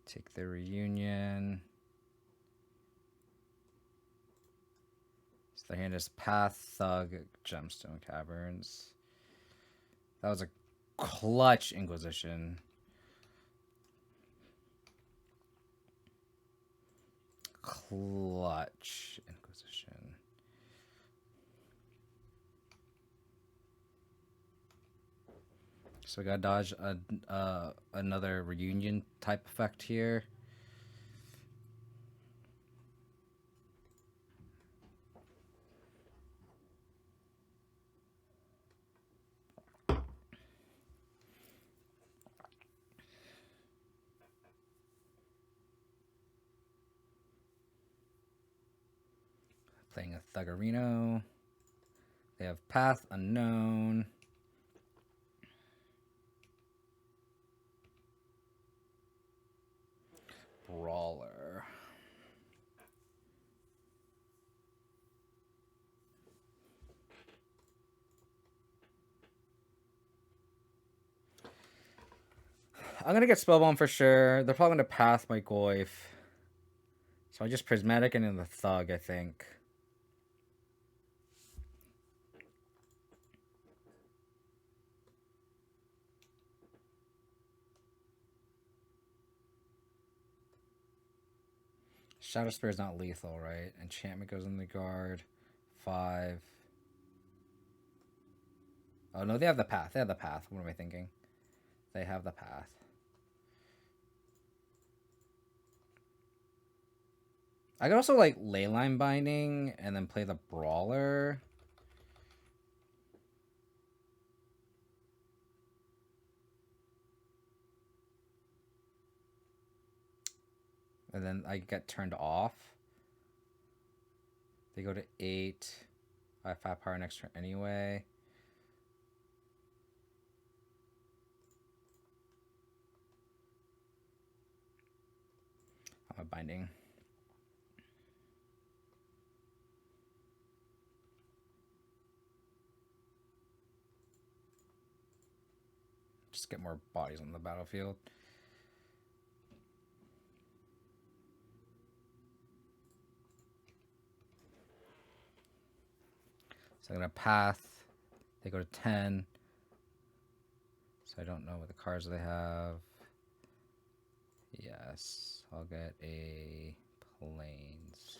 Take the reunion. So the hand is Path, Thug, Gemstone Caverns. That was a clutch Inquisition. Clutch Inquisition. So we gotta dodge another reunion type effect here. Playing a Thuggerino. They have Path Unknown. Brawler. I'm gonna get Spellbound for sure. They're probably gonna Path my Goyf. So I just Prismatic and then the Thug, I think. Shadow Spear is not lethal, right? Enchantment goes in the guard. 5. Oh, no, they have the Path. They have the Path. What am I thinking? They have the Path. I could also, like, Leyline Binding and then play the Brawler. And then I get turned off. They go to 8. I have 5 power next turn anyway. I'm a binding. Just get more bodies on the battlefield. So I'm gonna path. They go to 10. So I don't know what the cards they have. Yes, I'll get a plains.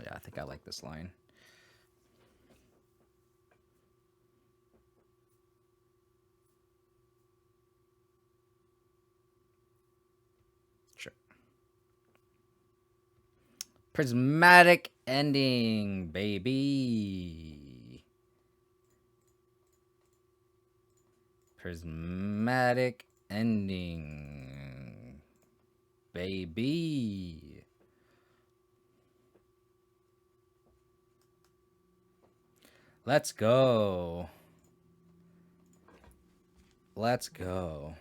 Yeah, I think I like this line. Sure. Prismatic ending, baby. Prismatic ending, baby. Let's go. Let's go.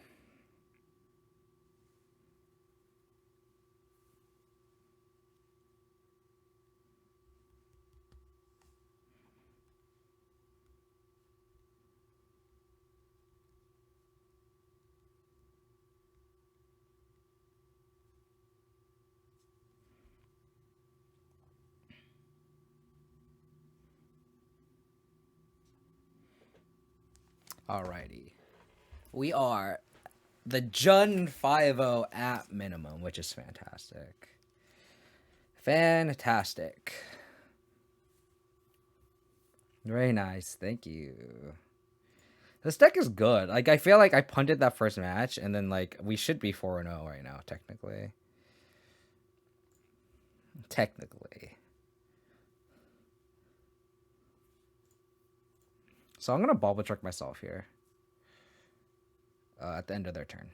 Alrighty. We are the Jun 5-0 at minimum, which is fantastic. Fantastic. Very nice. Thank you. This deck is good. Like, I feel like I punted that first match, and then, like, we should be 4-0 right now, technically. Technically. So I'm going to bubble trick myself here. At the end of their turn.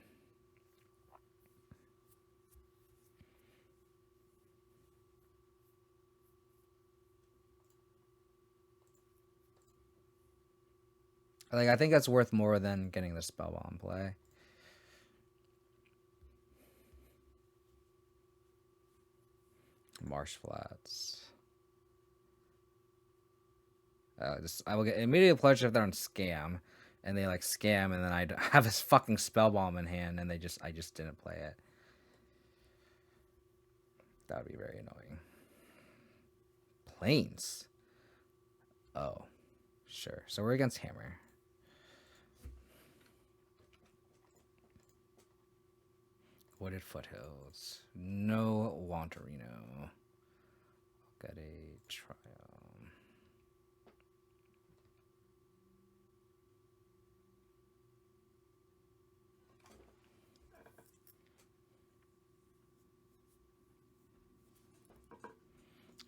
Like, I think that's worth more than getting the Spellbomb play. Marsh Flats. I will get immediate pleasure if they're on scam, and they like scam, and then I have this fucking Spellbomb in hand, and I just didn't play it. That would be very annoying. Plains. Oh, sure. So we're against Hammer. Wooded Foothills. No Wanterino. Got a trial.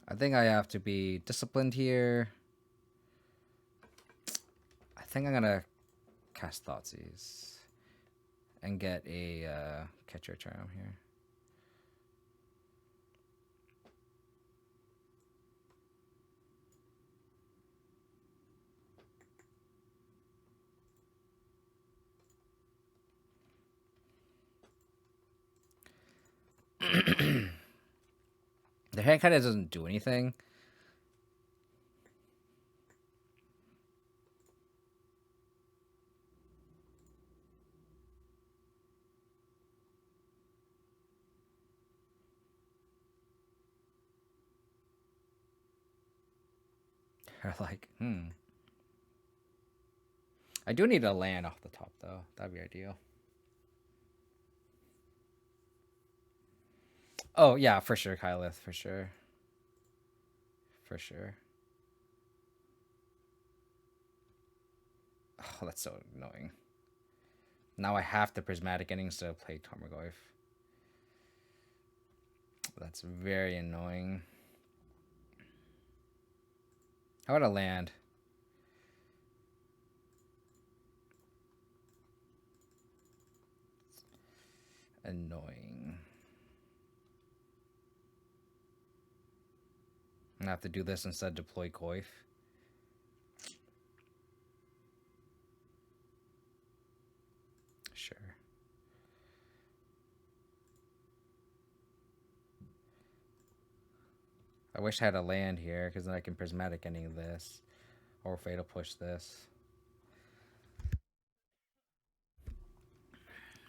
I think I have to be disciplined here. I think I'm gonna cast Thoughtseize and get a Catcher Charm here. The hand kind of doesn't do anything. They're like, I do need a land off the top, though. That'd be ideal. Oh, yeah, for sure, Kylith, for sure. For sure. Oh, that's so annoying. Now I have the Prismatic Endings to play Tarmogoyf. That's very annoying. How about a land? Annoying. I'm gonna have to do this instead of deploy Coif. Sure. I wish I had a land here, because then I can Prismatic Ending this. Or Fatal Push this.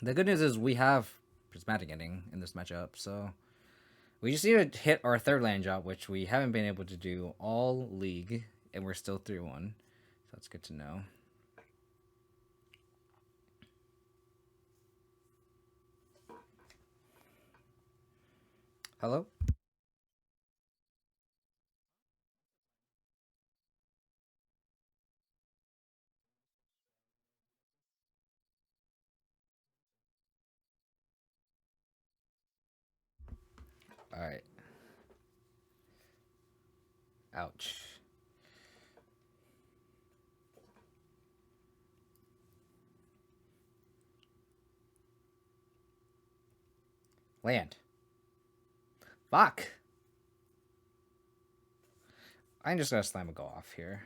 The good news is we have Prismatic Ending in this matchup, so we just need to hit our third land drop, which we haven't been able to do all league, and we're still 3-1. So that's good to know. Hello? Alright. Ouch. Land. Fuck! I'm just gonna slam a go off here.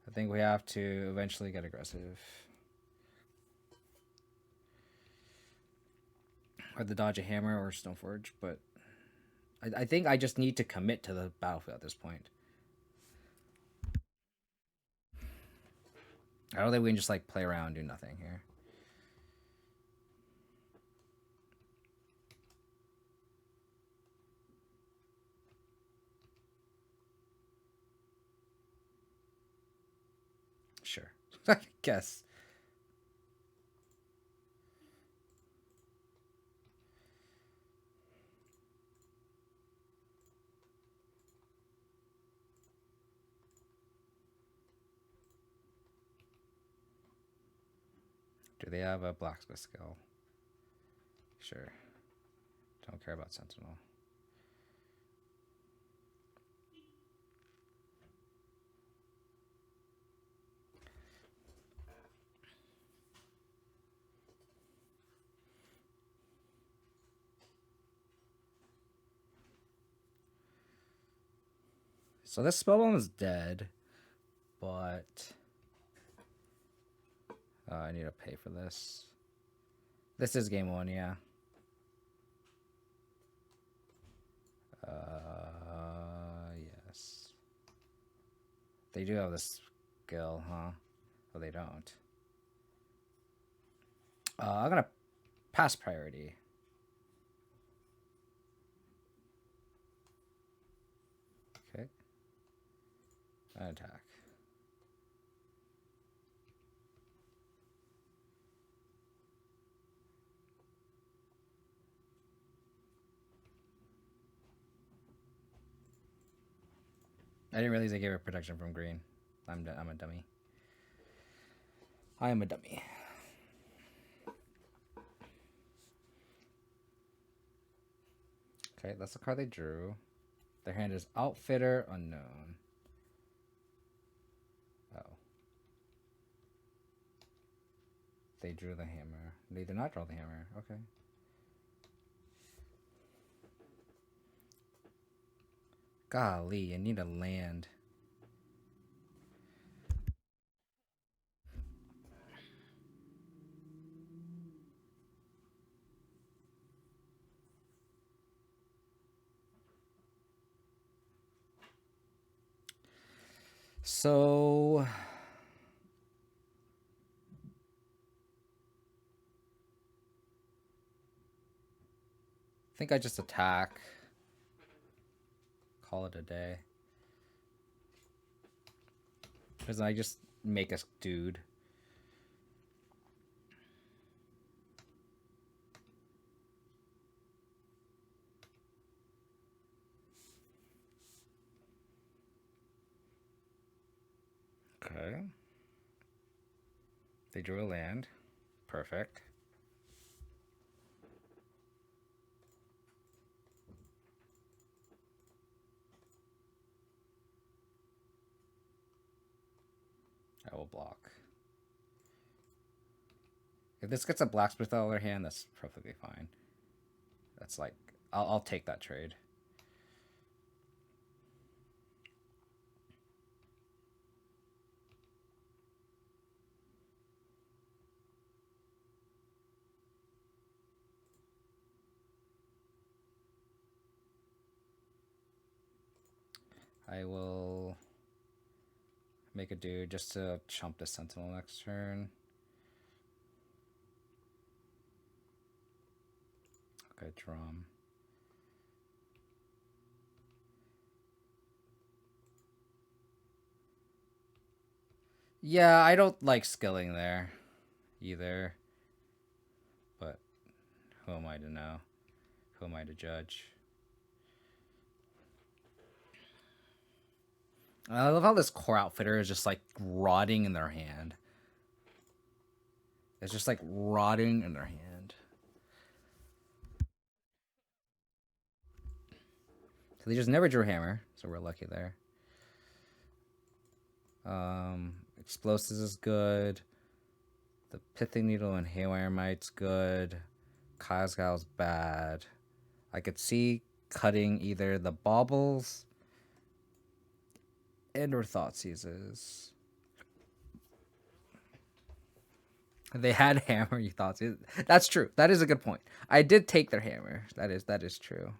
I think we have to eventually get aggressive. Or the dodge a hammer or Stoneforge, but I think I just need to commit to the battlefield at this point. I don't think we can just like play around and do nothing here. Sure. I guess. Do they have a blacksmith skill? Sure. Don't care about Sentinel. So this spellbomb is dead, but I need to pay for this. This is game 1, yeah. Yes. They do have this skill, huh? Oh, they don't. I'm gonna pass priority. Okay. Attack. I didn't realize they gave her protection from green. I'm a dummy. I am a dummy. Okay, that's the card they drew. Their hand is Outfitter Unknown. Oh. They drew the hammer. They did not draw the hammer. Okay. Golly, I need a land. So I think I just attack. Call it a day. Because I just make a dude. Okay. They drew a land. Perfect. I will block. If this gets a blacksmith out of their hand, that's perfectly fine. That's like, I'll take that trade. I will make a dude just to chump the Sentinel next turn. Good drum. Yeah, I don't like skilling there either. But who am I to know? Who am I to judge? I love how this core outfitter is just like rotting in their hand. It's just like rotting in their hand. So they just never drew hammer, so we're lucky there. Explosives is good. The Pithing Needle and Haywire Mite's good. Kazgal's bad. I could see cutting either the Baubles and or Thoughtseizes. They had hammer, you thought. That's true. That is a good point. I did take their hammer. That is true.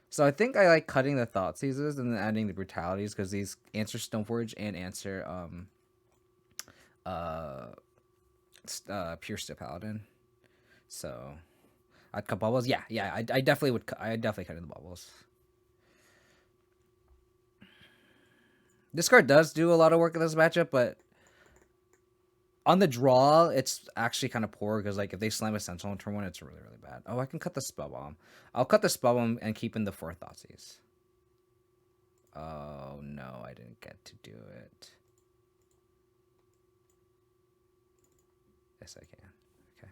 So I think I like cutting the Thoughtseizes and then adding the brutalities because these answer Stoneforge and answer Pure Steel Paladin. So I'd cut bubbles. Yeah. I definitely would. I definitely cut in the bubbles. This card does do a lot of work in this matchup, but on the draw, it's actually kind of poor because like if they slam a Sentinel in turn 1, it's really bad. Oh, I can cut the Spell Bomb. I'll cut the Spell Bomb and keep in the 4 Thoughtseize. Oh no, I didn't get to do it. Yes, I can. Okay.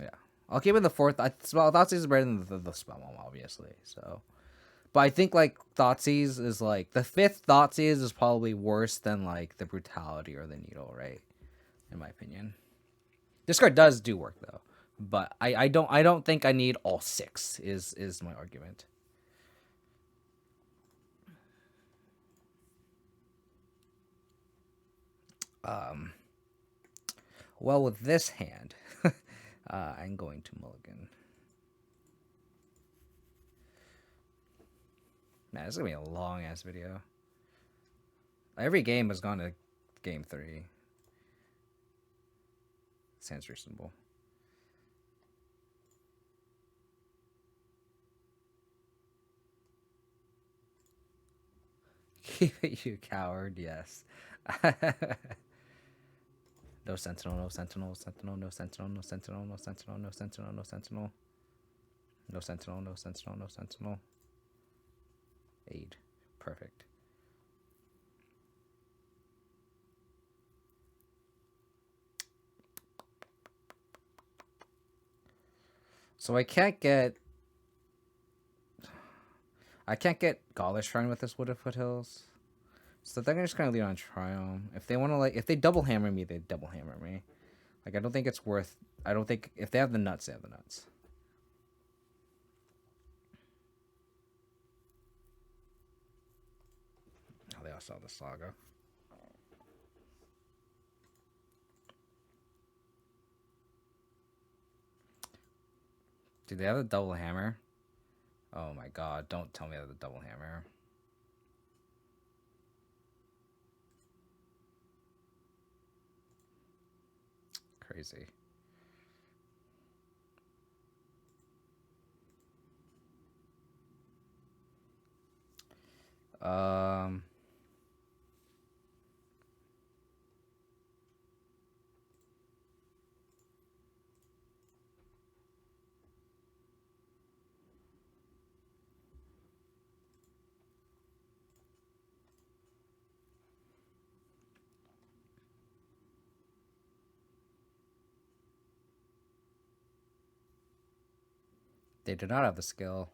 Yeah, I'll keep in the 4th. Thoughtseize is better than the Spell Bomb, obviously. So, but I think like Thoughtseize is like the 5th Thoughtseize is probably worse than like the Brutality or the Needle, right? In my opinion, this card does do work though, but I don't think I need all 6. Is my argument. Well, with this hand, I'm going to mulligan. Man, this is gonna be a long ass video. Every game has gone to game 3. Sounds reasonable. Keep it, you coward. Yes. No sentinel, no sentinel, sentinel, no sentinel, no sentinel, no sentinel, no sentinel, no sentinel. No sentinel, no sentinel, no sentinel. Aid. Perfect. So I can't get Gaulish Shrine with this Wooded Foothills. So they're just gonna leave on Triumph. If they want to if they double hammer me, they double hammer me. Like I don't think it's worth. I don't think if they have the nuts, they have the nuts. Oh, they also have the Saga. Do they have the double hammer? Oh my god! Don't tell me they have the double hammer. Crazy. They do not have the skill.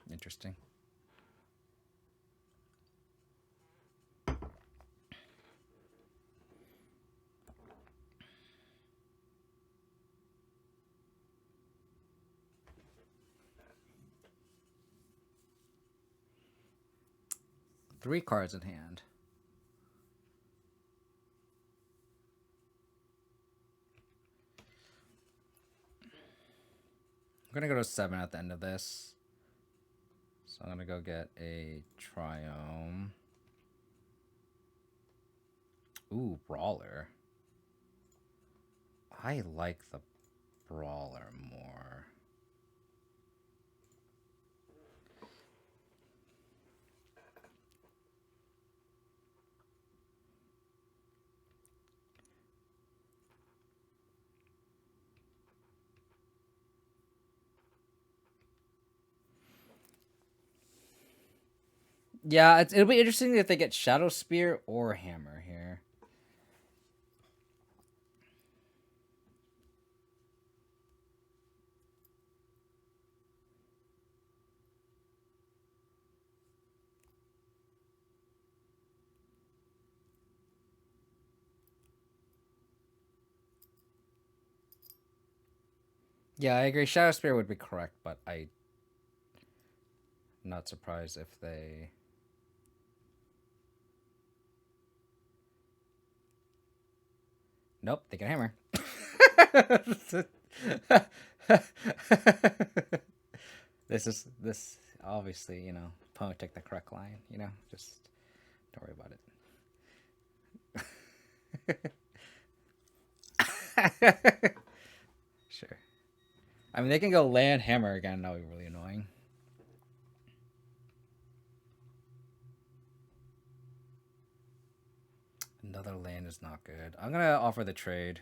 Interesting. Three cards in hand. I'm gonna go to 7 at the end of this. So I'm gonna go get a Triome. Ooh, Brawler. I like the Brawler more. Yeah, it'll be interesting if they get Shadow Spear or Hammer here. Yeah, I agree. Shadow Spear would be correct, but I'm not surprised if they... Nope, they can Hammer. This obviously, you know, opponent took the correct line, you know, just don't worry about it. Sure. I mean, they can go land Hammer again. That would be really annoying. Another land is not good. I'm gonna offer the trade.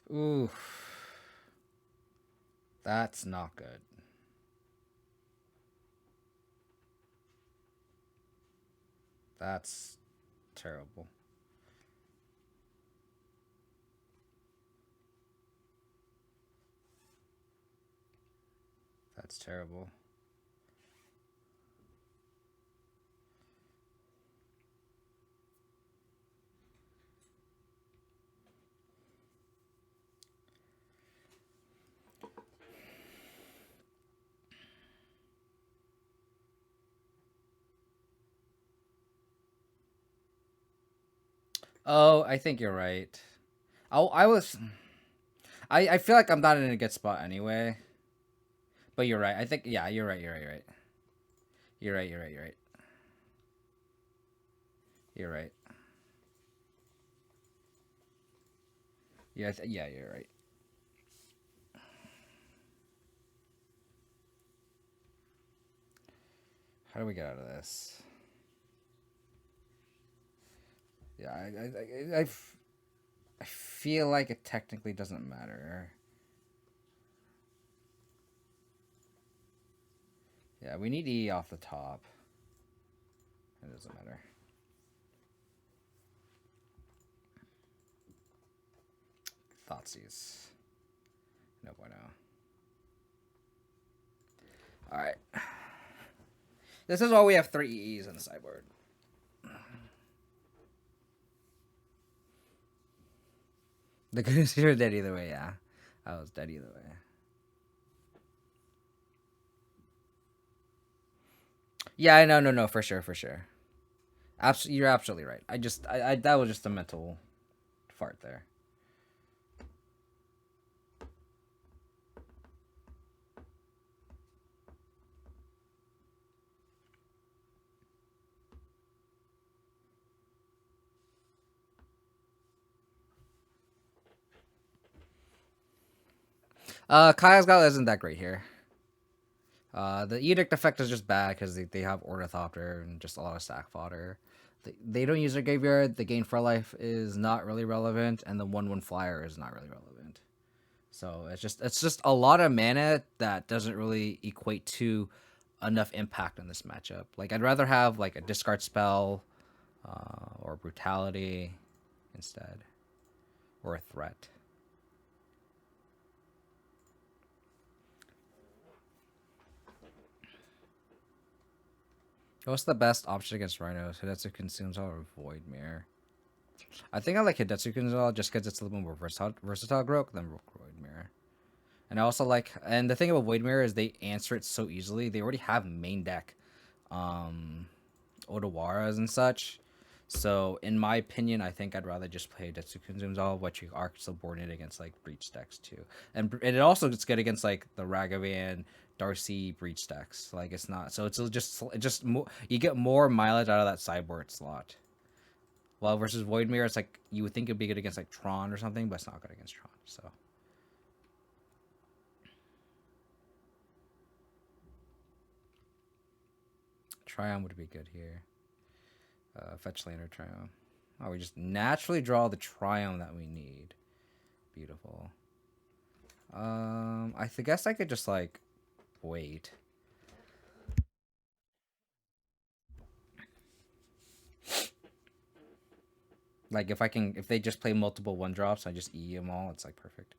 Ooh. That's not good. That's terrible. That's terrible. Oh, I think you're right. I feel like I'm not in a good spot anyway. But you're right. I think, yeah, you're right. You're right. You're right. You're right. You're right. You're right. You're right. Yeah, yeah, you're right. How do we get out of this? Yeah, I feel like it technically doesn't matter. Yeah, we need E off the top. It doesn't matter. Thoughtseize. No bueno. Alright. This is why we have 3 E's on the sideboard. The good news you're dead either way, yeah. I was dead either way. Yeah, no, for sure, for sure. You're absolutely right. I that was just a mental fart there. Kaya's Gala isn't that great here. The Edict effect is just bad because they have Ornithopter and just a lot of stack fodder. They don't use their graveyard. The gain for life is not really relevant, and the 1/1 flyer is not really relevant. So it's just a lot of mana that doesn't really equate to enough impact in this matchup. Like I'd rather have like a discard spell, or brutality instead, or a threat. What's the best option against Rhinos? Hidetsu consumes all or Void Mirror. I think I like Hidetsu consumes all just because it's a little more versatile growth than Void Mirror. And I also like, and the thing about Void Mirror is they answer it so easily. They already have main deck, Odawaras and such. So in my opinion, I think I'd rather just play Detsu Consumes All, which you are subordinate against like Breach decks too, and it also gets good against like the Ragavan, Darcy Breach decks. Like it's not, so it's just more, you get more mileage out of that sideboard slot. Well, versus Void Mirror, it's like you would think it'd be good against like Tron or something, but it's not good against Tron. So. Triumph would be good here. Fetch laner Triumph. Oh, we just naturally draw the Triumph that we need. Beautiful. I guess I could just like wait. Like if they just play multiple 1-drops, I just E them all. It's like perfect.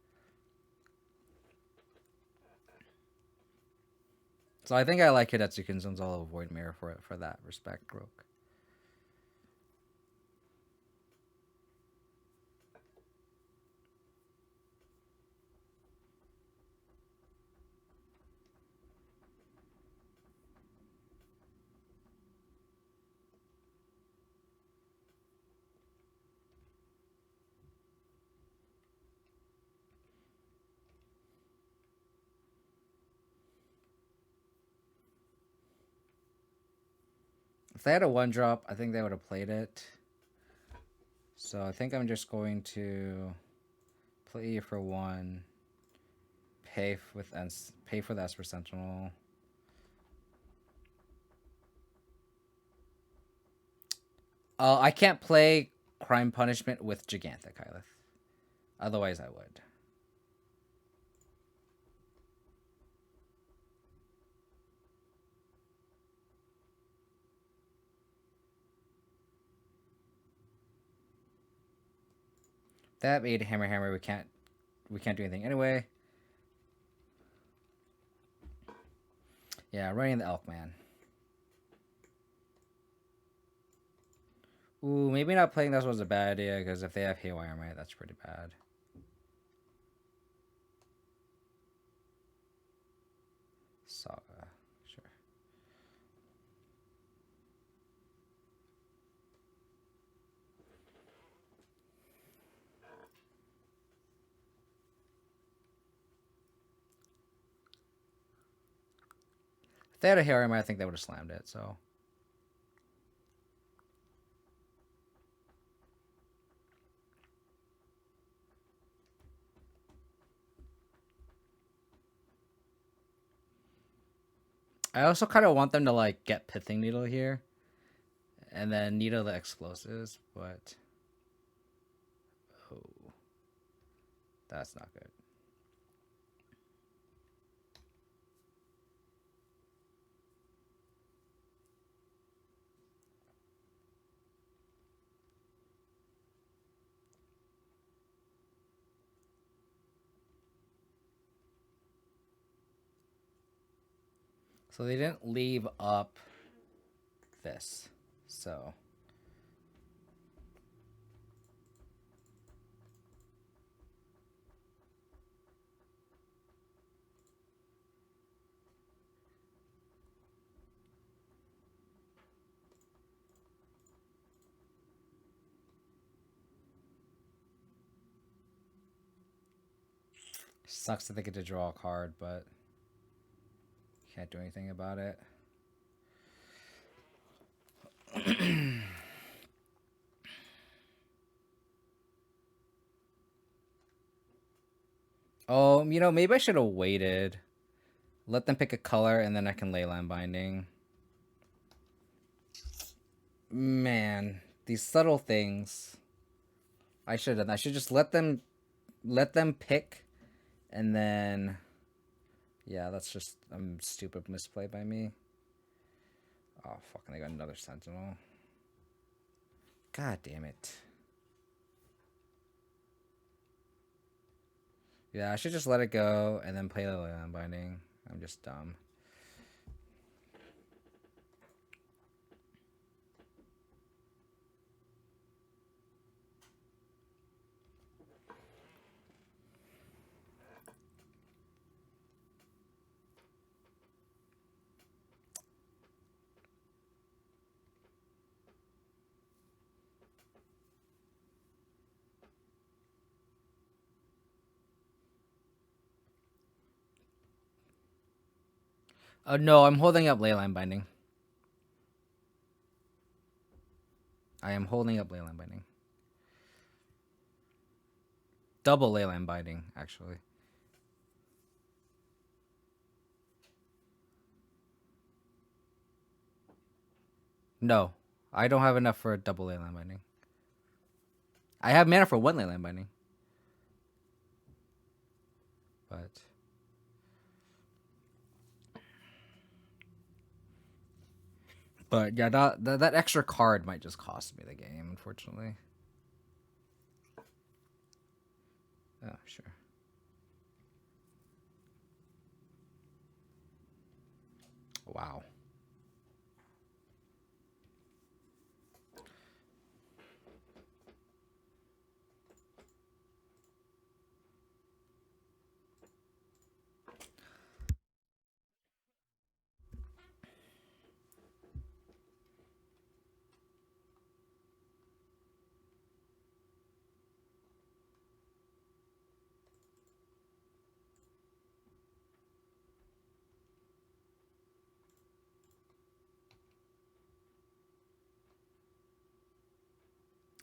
So I think I like Hidetsu Consumes All of Void Mirror for that respect, Rook. If they had a 1-drop, I think they would have played it. So I think I'm just going to play you for 1. Pay for the Esper Sentinel. I can't play Crime Punishment with Gigantic Hylic. Otherwise, I would. That made Hammer. We can't do anything anyway. Yeah, running the Elk Man. Ooh, maybe not playing this was a bad idea because if they have Haywire Might, that's pretty bad. Saga, sure. If they had a Haywire Might, I think they would have slammed it. So. I also kind of want them to like get Pithing Needle here, and then Needle the explosives, but oh, that's not good. So they didn't leave up this, so. Sucks that they get to draw a card, but can't do anything about it. Oh, maybe I should have waited. Let them pick a color, and then I can Leyline Binding. Man, these subtle things. I should just let them pick, and then. Yeah, that's just a stupid misplay by me. Oh, fucking, I got another Sentinel. God damn it. Yeah, I should just let it go and then play the Leyline Binding. I'm just dumb. No, I'm holding up Leyline Binding. I am holding up Leyline Binding. Double Leyline Binding, actually. No, I don't have enough for a double Leyline Binding. I have mana for one Leyline Binding. But yeah, that extra card might just cost me the game, unfortunately. Oh, sure. Wow.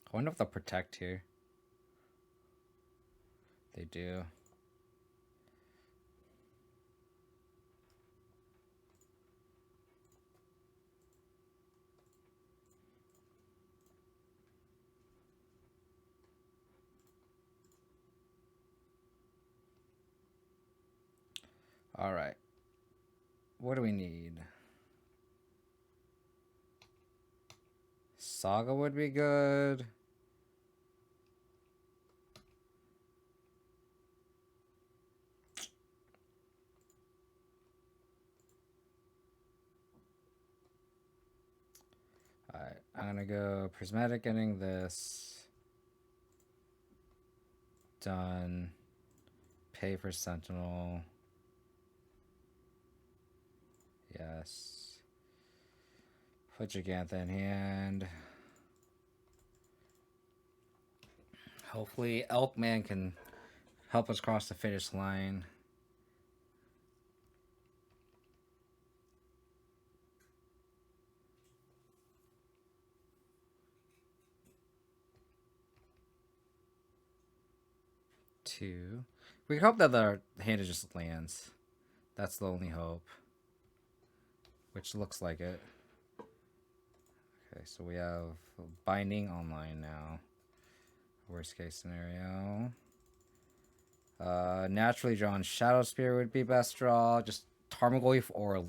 I wonder if they'll protect here. They do. All right. What do we need? Saga would be good. Alright, I'm gonna go Prismatic ending this. Done. Pay for Sentinel. Yes. Put Gigantha in hand. Hopefully Elkman can help us cross the finish line. Two. We hope that the hand just lands. That's the only hope. Which looks like it. Okay, so we have Binding online now. Worst case scenario. Naturally drawn Shadow Spear would be best draw. Just Tarmogoyf or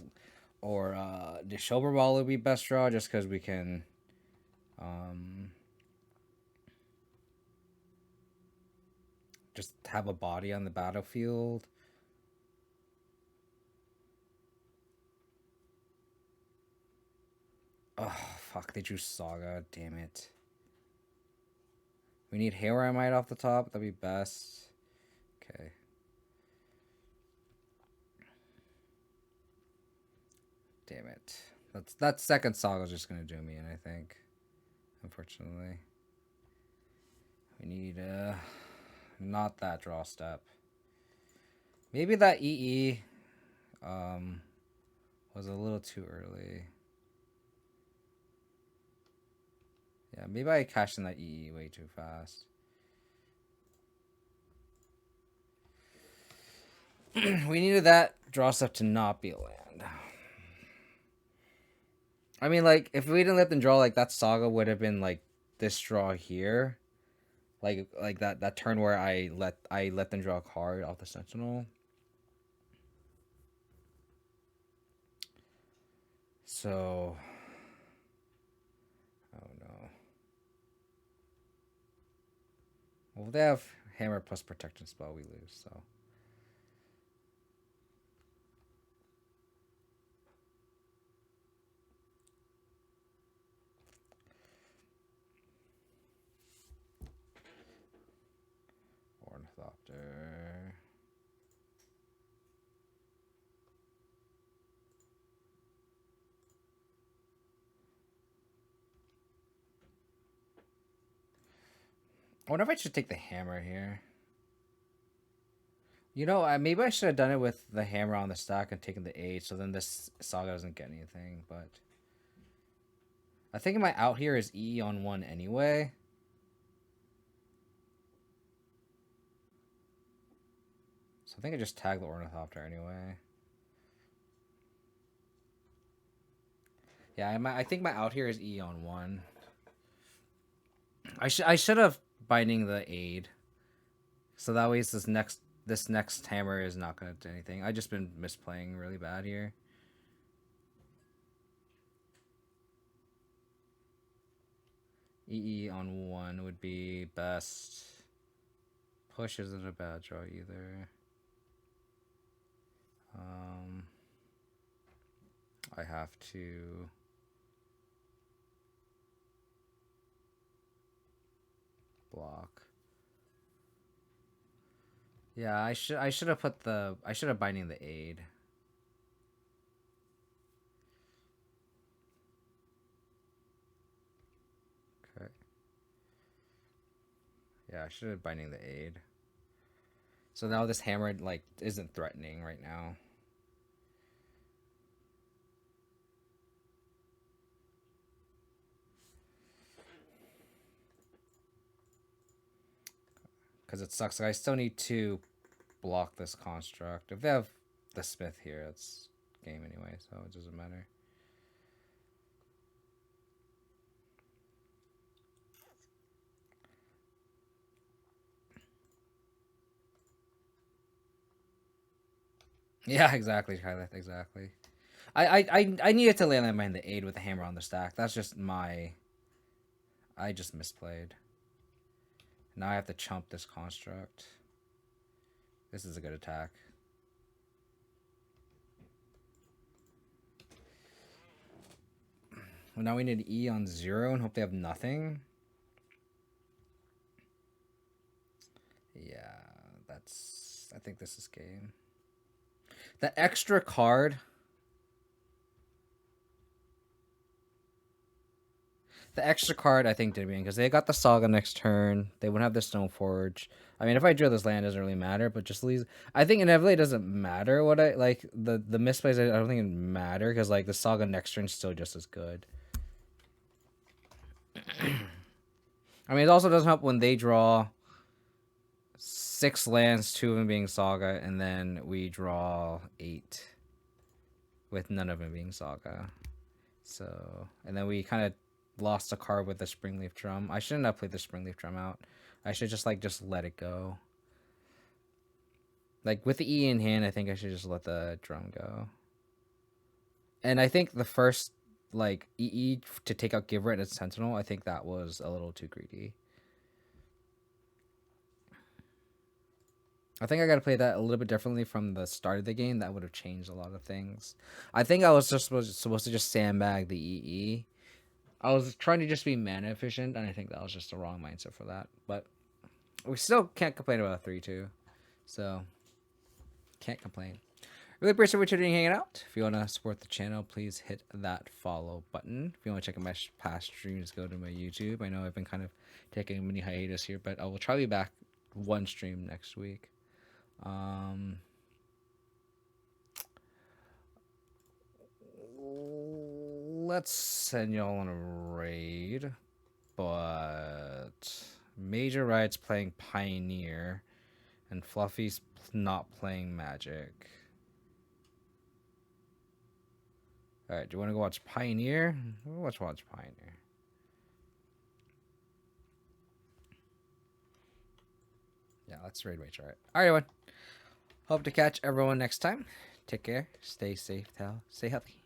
Nishoba Ball would be best draw, just because we can just have a body on the battlefield. Oh fuck, they drew Saga, damn it. We need Hayrite off the top, that'd be best. Okay. Damn it. That second Saga's just gonna do me in, I think. Unfortunately. We need not that draw step. Maybe that EE was a little too early. Yeah, maybe I cashed in that EE way too fast. We needed that draw step to not be a land. I mean, like, if we didn't let them draw, like, that Saga would have been, like, this draw here. Like that turn where I let them draw a card off the Sentinel. So, oh no. Well, if they have Hammer plus Protection spell, we lose, so. Ornithopter. I wonder if I should take the hammer here. You know, maybe I should have done it with the hammer on the stack and taken the 8, so then this Saga doesn't get anything, but... I think my out here is E on 1 anyway. So I think I just tag the Ornithopter anyway. Yeah, I think my out here is E on 1. I should have binding the aid. So that way this next hammer is not gonna do anything. I just been misplaying really bad here. EE on 1 would be best. Push isn't a bad draw either. I have to block. Yeah, I should have put the I should have binding the aid. Okay. Yeah, I should have binding the aid. So now this hammer like isn't threatening right now. Because it sucks. I still need to block this construct. If they have the smith here, it's game anyway, so it doesn't matter. Yeah, exactly, Kylie. Exactly. I needed to Leyline behind the aid with the hammer on the stack. That's just my... I just misplayed. Now I have to chump this construct. This is a good attack. Well, now we need E on 0 and hope they have nothing. Yeah, that's... I think this is game. The extra card... The extra card, I think, did mean because they got the Saga next turn. They wouldn't have the Stoneforge. I mean, if I draw this land, it doesn't really matter. But just leaves. I think inevitably it doesn't matter what I like. The misplays, I don't think it matter because like the Saga next turn is still just as good. I mean, it also doesn't help when they draw 6 lands, 2 of them being Saga, and then we draw 8 with none of them being Saga. So, and then we kind of lost a card with the Springleaf Drum. I shouldn't have played the Springleaf Drum out. I should just let it go. Like with the E in hand, I think I should just let the drum go. And I think the first like EE to take out Giver and its Sentinel, I think that was a little too greedy. I think I got to play that a little bit differently from the start of the game. That would have changed a lot of things. I think I was just supposed to just sandbag the EE. I was trying to just be mana efficient, and I think that was just the wrong mindset for that. But we still can't complain about a 3-2. So, can't complain. Really appreciate what you're doing hanging out. If you want to support the channel, please hit that follow button. If you want to check out my past streams, go to my YouTube. I know I've been kind of taking a mini hiatus here, but I will try to be back one stream next week. Let's send y'all on a raid, but Major Riot's playing Pioneer, and Fluffy's not playing Magic. Alright, do you want to go watch Pioneer? Let's watch Pioneer. Yeah, let's raid Major Riot. Alright, everyone. Hope to catch everyone next time. Take care. Stay safe, stay healthy.